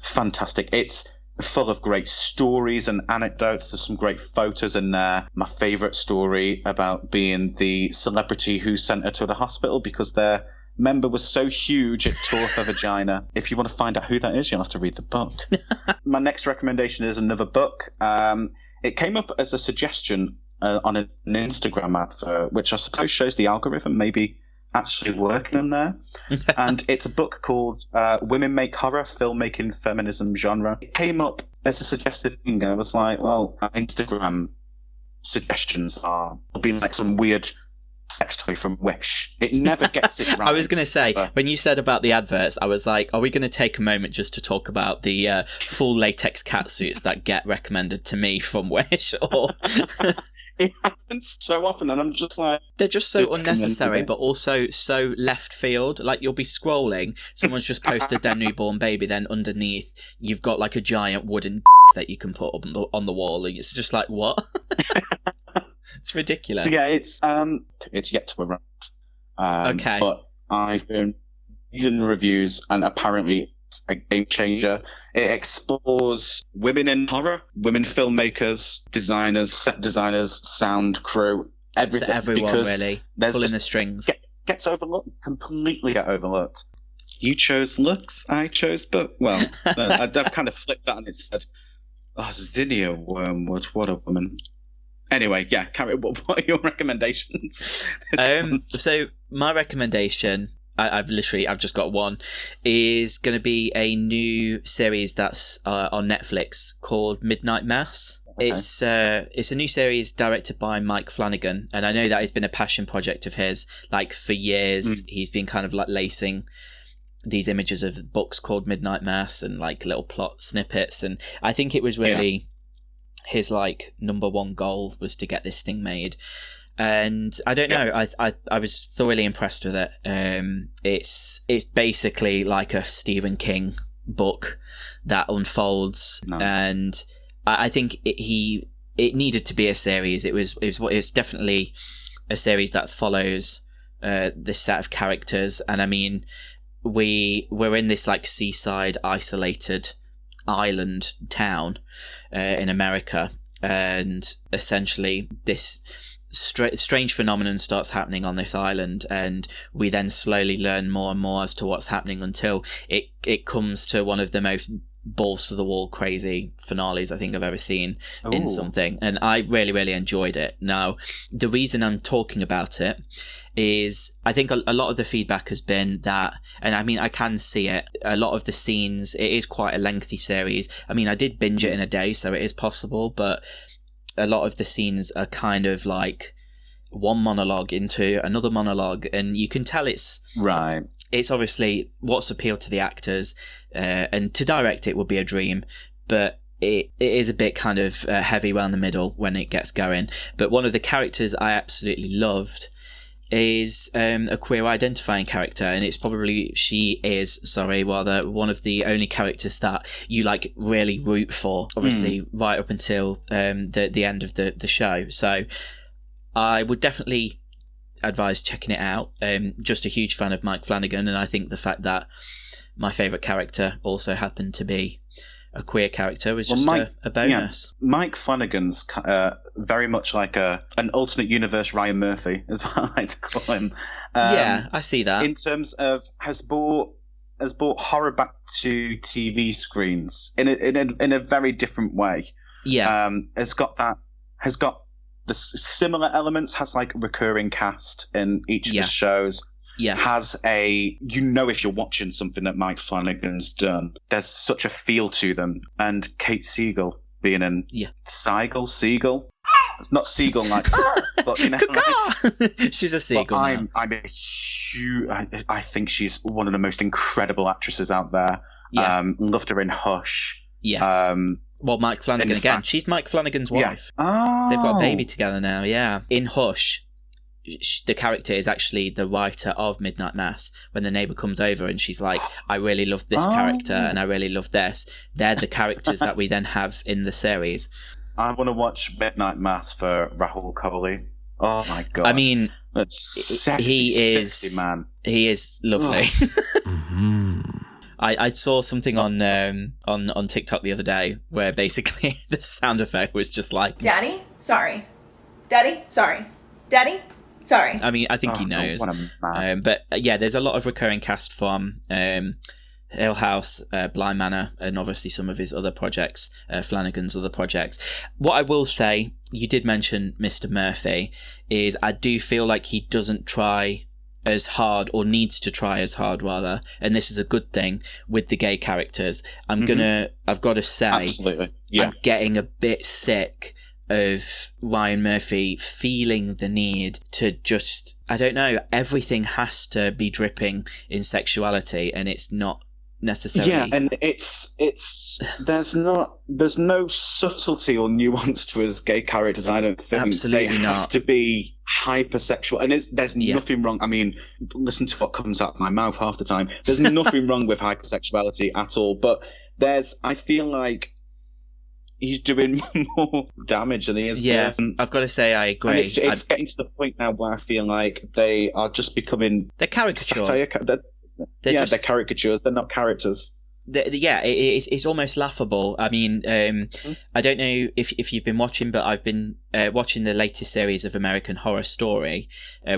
Fantastic. It's full of great stories and anecdotes. There's some great photos in there. My favourite story about being the celebrity who sent her to the hospital because their member was so huge it tore her vagina. If you want to find out who that is, you'll have to read the book. My next recommendation is another book. It came up as a suggestion on an Instagram advert, which I suppose shows the algorithm maybe actually working in there. And it's a book called Women Make Horror, Filmmaking, Feminism, Genre. It came up as a suggested thing. I was like, well, Instagram suggestions are being like some weird sex toy from Wish. It never gets it right. I was going to say, when you said about the adverts, I was like, are we going to take a moment just to talk about the full latex catsuits that get recommended to me from Wish? Or it happens so often, and I'm just like, they're just so unnecessary, but also so left field. Like, you'll be scrolling, someone's just posted their newborn baby, then underneath you've got like a giant wooden that you can put on the wall, and it's just like, what? It's ridiculous. So yeah, it's yet to arrive. Okay. But I've been reading reviews, and apparently it's a game changer. It explores women in horror, women filmmakers, designers, set designers, sound crew, everything. So everyone really pulling the strings. Gets overlooked, completely get overlooked. You chose looks, I chose book. Well, I've kind of flipped that on its head. Oh, Zinnia Wormwood, what a woman. Anyway, yeah, Carrie, what are your recommendations? So my recommendation, I've just got one, is going to be a new series that's on Netflix called Midnight Mass. Okay. It's a new series directed by Mike Flanagan, and I know that has been a passion project of his. Like, for years, he's been kind of like lacing these images of books called Midnight Mass and like little plot snippets, and I think it was really his like number one goal was to get this thing made. And I don't know, I was thoroughly impressed with it. It's basically like a Stephen King book that unfolds. Nice. And I think it needed to be a series. It was definitely a series that follows this set of characters. And I mean, we're in this like seaside isolated island town in America, and essentially this strange phenomenon starts happening on this island, and we then slowly learn more and more as to what's happening until it comes to one of the most balls to the wall crazy finales I think I've ever seen in something, and I really, really enjoyed it. Now, the reason I'm talking about it is I think a lot of the feedback has been that, and I mean, I can see it, a lot of the scenes, it is quite a lengthy series. I mean, I did binge it in a day, so it is possible, but a lot of the scenes are kind of like one monologue into another monologue, and you can tell it's right. It's obviously what's appealed to the actors, and to direct it would be a dream, but it is a bit kind of heavy around the middle when it gets going. But one of the characters I absolutely loved is a queer identifying character, and she is one of the only characters that you like really root for, obviously right up until the end of the show. So I would definitely advise checking it out. Just a huge fan of Mike Flanagan, and I think the fact that my favourite character also happened to be a queer character was just a bonus. Yeah, Mike Flanagan's very much like an alternate universe Ryan Murphy, is what I like to call him. Yeah, I see that. In terms of has brought horror back to TV screens in a very different way. Yeah, has got the similar elements. Has like recurring cast in each of the shows. Yeah, has if you're watching something that Mike Flanagan's done, there's such a feel to them. And Kate Siegel being in Siegel. It's not Siegel like, but you know, she's a seagull. I'm a huge. I think she's one of the most incredible actresses out there. Yeah. Loved her in Hush. Yes. Well, Mike Flanagan again. She's Mike Flanagan's wife. Yeah. Oh. They've got a baby together now. Yeah. In Hush, the character is actually the writer of Midnight Mass. When the neighbour comes over and she's like, I really love this character and I really love this. They're the characters that we then have in the series. I want to watch Midnight Mass for Rahul Kohli. Oh my god! I mean, that's sexy man. He is lovely. I saw something on TikTok the other day where basically the sound effect was just like, Daddy, sorry. Daddy, sorry. Daddy, sorry. I mean, I think he knows. What a man. But yeah, there's a lot of recurring cast from Hill House, Bly Manor, and obviously some of his other projects, Flanagan's other projects. What I will say, you did mention Mr. Murphy, is I do feel like he doesn't try as hard, or needs to try as hard rather, and this is a good thing with the gay characters. I've got to say, absolutely, yeah, I'm getting a bit sick of Ryan Murphy feeling the need to just, I don't know, everything has to be dripping in sexuality, and it's not necessarily. Yeah, and it's there's no subtlety or nuance to his gay characters. I don't think absolutely they have to be hypersexual, and there's nothing wrong. I mean, listen to what comes out of my mouth half the time. There's nothing wrong with hypersexuality at all, but I feel like he's doing more damage than he is. Yeah, I've got to say I agree. And it's getting to the point now where I feel like they are just becoming... They're caricatures. They're caricatures. They're not characters. It's almost laughable. I mean, I don't know if you've been watching, but I've been watching the latest series of American Horror Story,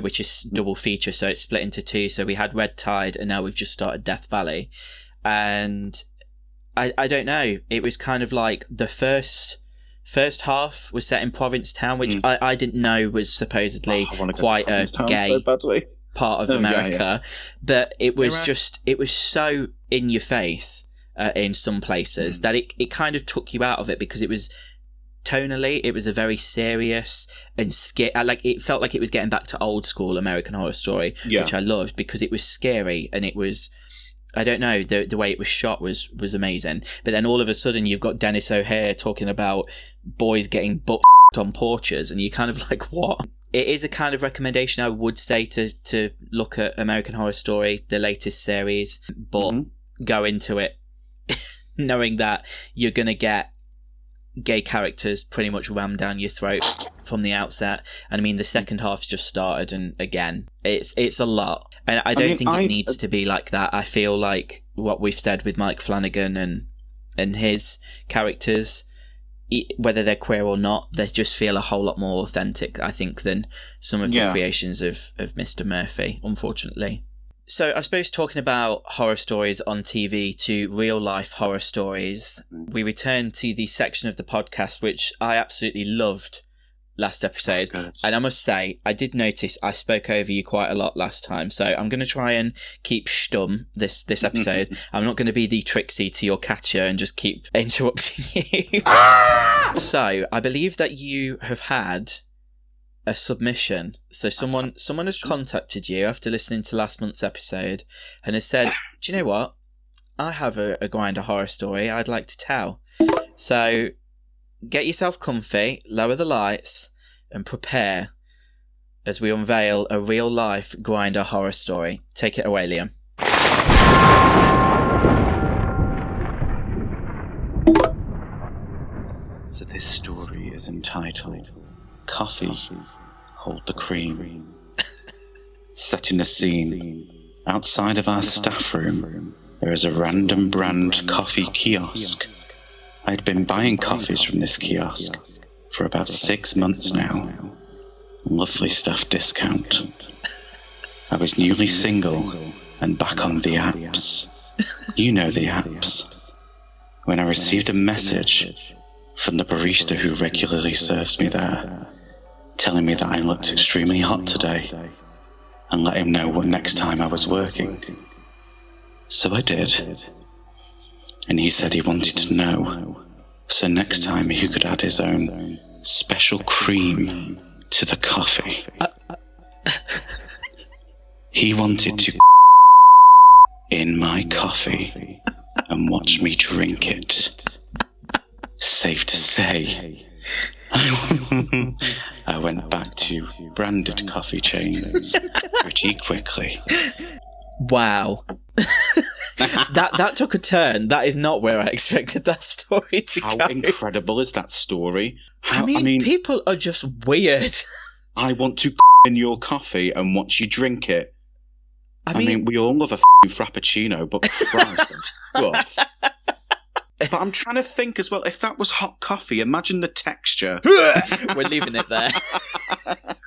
which is double feature, so it's split into two. So we had Red Tide, and now we've just started Death Valley. And I don't know. It was kind of like the first half was set in Provincetown, which I didn't know was supposedly quite a gay part of America. But it was it was so in your face in some places that it kind of took you out of it, because it was tonally, it was a very serious and it felt like it was getting back to old school American Horror Story, which I loved, because it was scary and it was, I don't know, the way it was shot was amazing. But then all of a sudden you've got Dennis O'Hare talking about boys getting butt on porches, and you're kind of like, what? It is a kind of recommendation I would say to look at American Horror Story, the latest series, but go into it knowing that you're going to get gay characters pretty much rammed down your throat from the outset. And I mean, the second half's just started, and again, it's a lot. And I don't think it needs to be like that. I feel like what we've said with Mike Flanagan and his characters, whether they're queer or not, they just feel a whole lot more authentic, I think, than some of the creations of Mr. Murphy, unfortunately. So I suppose talking about horror stories on TV to real life horror stories, we return to the section of the podcast which I absolutely loved last episode. And I must say, I did notice I spoke over you quite a lot last time, so I'm going to try and keep stum this episode. I'm not going to be the Trixie to your Katya and just keep interrupting you. So I believe that you have had a submission. So someone has contacted you after listening to last month's episode and has said, do you know what? I have a Grindr horror story I'd like to tell. So get yourself comfy, lower the lights, and prepare as we unveil a real-life Grindr horror story. Take it away, Liam. So this story is entitled Coffee, Hold the Cream. Setting the scene. Outside of our staff room, there is a random brand coffee kiosk I'd been buying coffees from this kiosk for about 6 months now. Lovely stuff discount. I was newly single and back on the apps. You know the apps. When I received a message from the barista who regularly serves me there, telling me that I looked extremely hot today, and let him know what next time I was working. So I did. And he said he wanted to know, so next time he could add his own special cream to the coffee. He wanted to in my coffee and watch me drink it. Safe to say, I went back to branded coffee chains pretty quickly. Wow. that took a turn. That is not where I expected that story to go. How incredible is that story? I mean, people are just weird. I want to in your coffee and watch you drink it. I mean, we all love a frappuccino, but Christ, but I'm trying to think as well, if that was hot coffee, imagine the texture. We're leaving it there.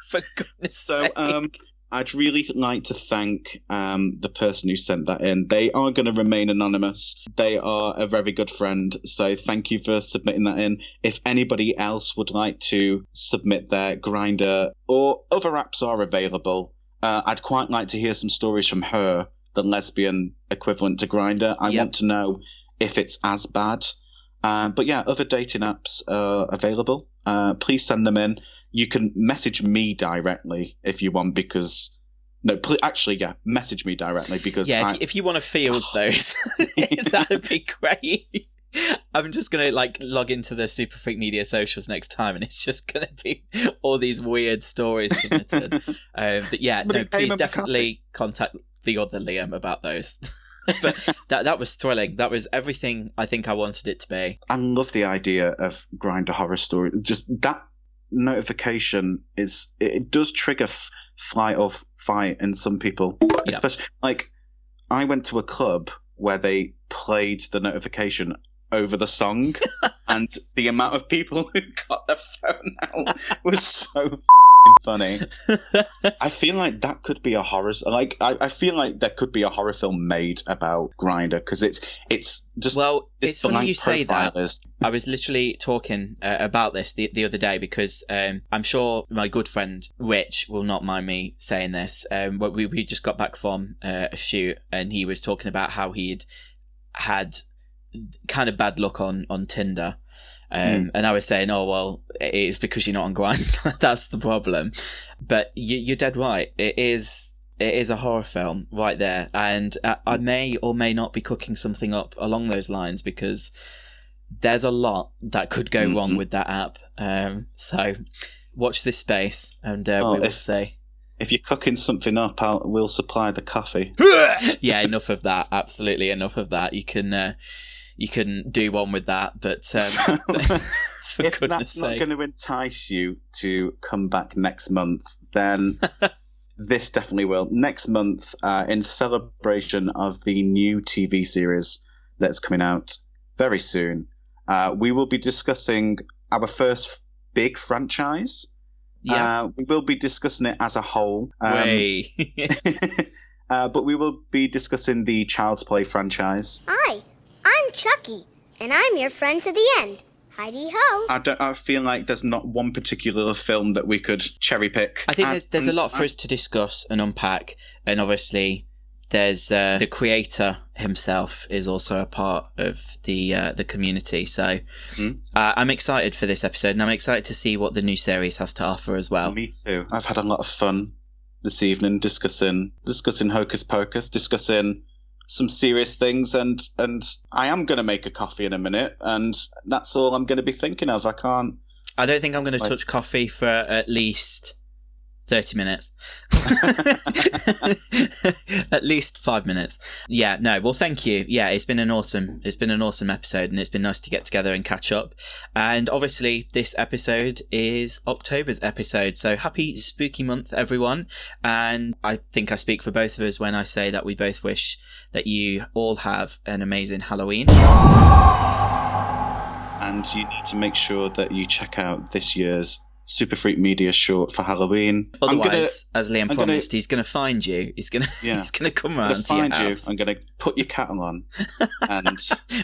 For goodness sake. I'd really like to thank the person who sent that in. They are going to remain anonymous. They are a very good friend, so thank you for submitting that in. If anybody else would like to submit their Grindr, or other apps are available, I'd quite like to hear some stories from her, the lesbian equivalent to Grindr. I want to know if it's as bad. But yeah, other dating apps are available. Please send them in. You can message me directly if you want, because... No, message me directly, because... Yeah, if you want to field those, that would be great. I'm just going to log into the Super Freak Media socials next time, and it's just going to be all these weird stories submitted. But yeah, please definitely contact the other Liam about those. But that was thrilling. That was everything I think I wanted it to be. I love the idea of Grindr horror story. Just that notification it does trigger flight or fight in some people. Especially I went to a club where they played the notification over the song, and the amount of people who got their phone out was so funny. I feel like that could be a horror. I feel like there could be a horror film made about Grindr, because it's just. Well, it's funny you say that. I was literally talking about this the other day, because I'm sure my good friend Rich will not mind me saying this. But we just got back from a shoot, and he was talking about how he'd had kind of bad luck on Tinder. And I was saying, oh, well, it's because you're not on Grindr. That's the problem. But you're dead right. It is a horror film right there. And I may or may not be cooking something up along those lines, because there's a lot that could go wrong with that app. So watch this space, and we'll see. If you're cooking something up, we'll supply the coffee. Yeah, enough of that. Absolutely enough of that. You can do one with that, but for if goodness that's not sake. going to entice you to come back next month, then this definitely will. Next month, in celebration of the new TV series that's coming out very soon, we will be discussing our first big franchise. Yeah. We will be discussing it as a whole. But we will be discussing the Child's Play franchise. Hi, I'm Chucky, and I'm your friend to the end. Heidi-ho. I feel like there's not one particular film that we could cherry pick. I think there's a lot for us to discuss and unpack, and obviously there's the creator himself is also a part of the community. So I'm excited for this episode, and I'm excited to see what the new series has to offer as well. Me too. I've had a lot of fun this evening discussing Hocus Pocus, discussing some serious things, and I am going to make a coffee in a minute, and that's all I'm going to be thinking of. I don't think I'm going to touch coffee for at least 30 minutes. At least 5 minutes. Yeah, no, well, thank you. Yeah, it's been an awesome episode, and it's been nice to get together and catch up. And obviously this episode is October's episode, so happy spooky month, everyone. And I think I speak for both of us when I say that we both wish that you all have an amazing Halloween. And you need to make sure that you check out this year's Super Freak Media short for Halloween. Otherwise, as Liam promised, he's going to find you. He's going to come around to your house. I'm going to put your kettle on and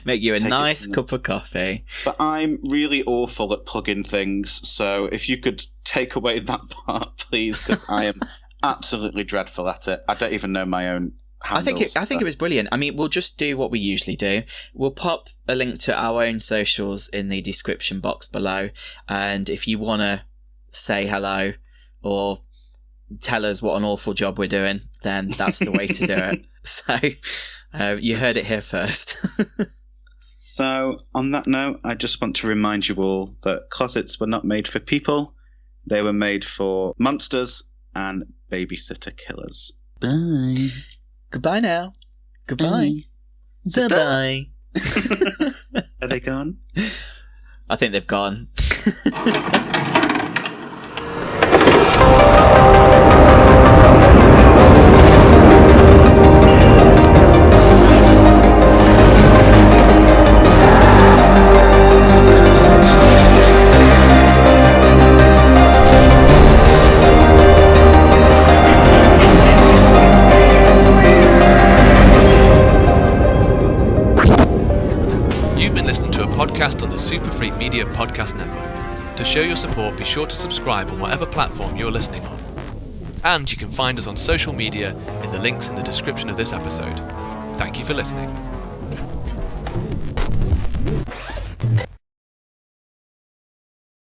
make you a nice cup of coffee. But I'm really awful at plugging things, so if you could take away that part, please, because I am absolutely dreadful at it. I don't even know my own handles. I think it was brilliant. I mean, we'll just do what we usually do. We'll pop a link to our own socials in the description box below, and if you want to say hello or tell us what an awful job we're doing, then that's the way to do it. So you heard it here first. So on that note, I just want to remind you all that closets were not made for people. They were made for monsters and babysitter killers. Bye. Goodbye now. Goodbye. Bye-bye. Are they gone? I think they've gone. On the Super Freak Media Podcast Network. To show your support, be sure to subscribe on whatever platform you're listening on. And you can find us on social media in the links in the description of this episode. Thank you for listening.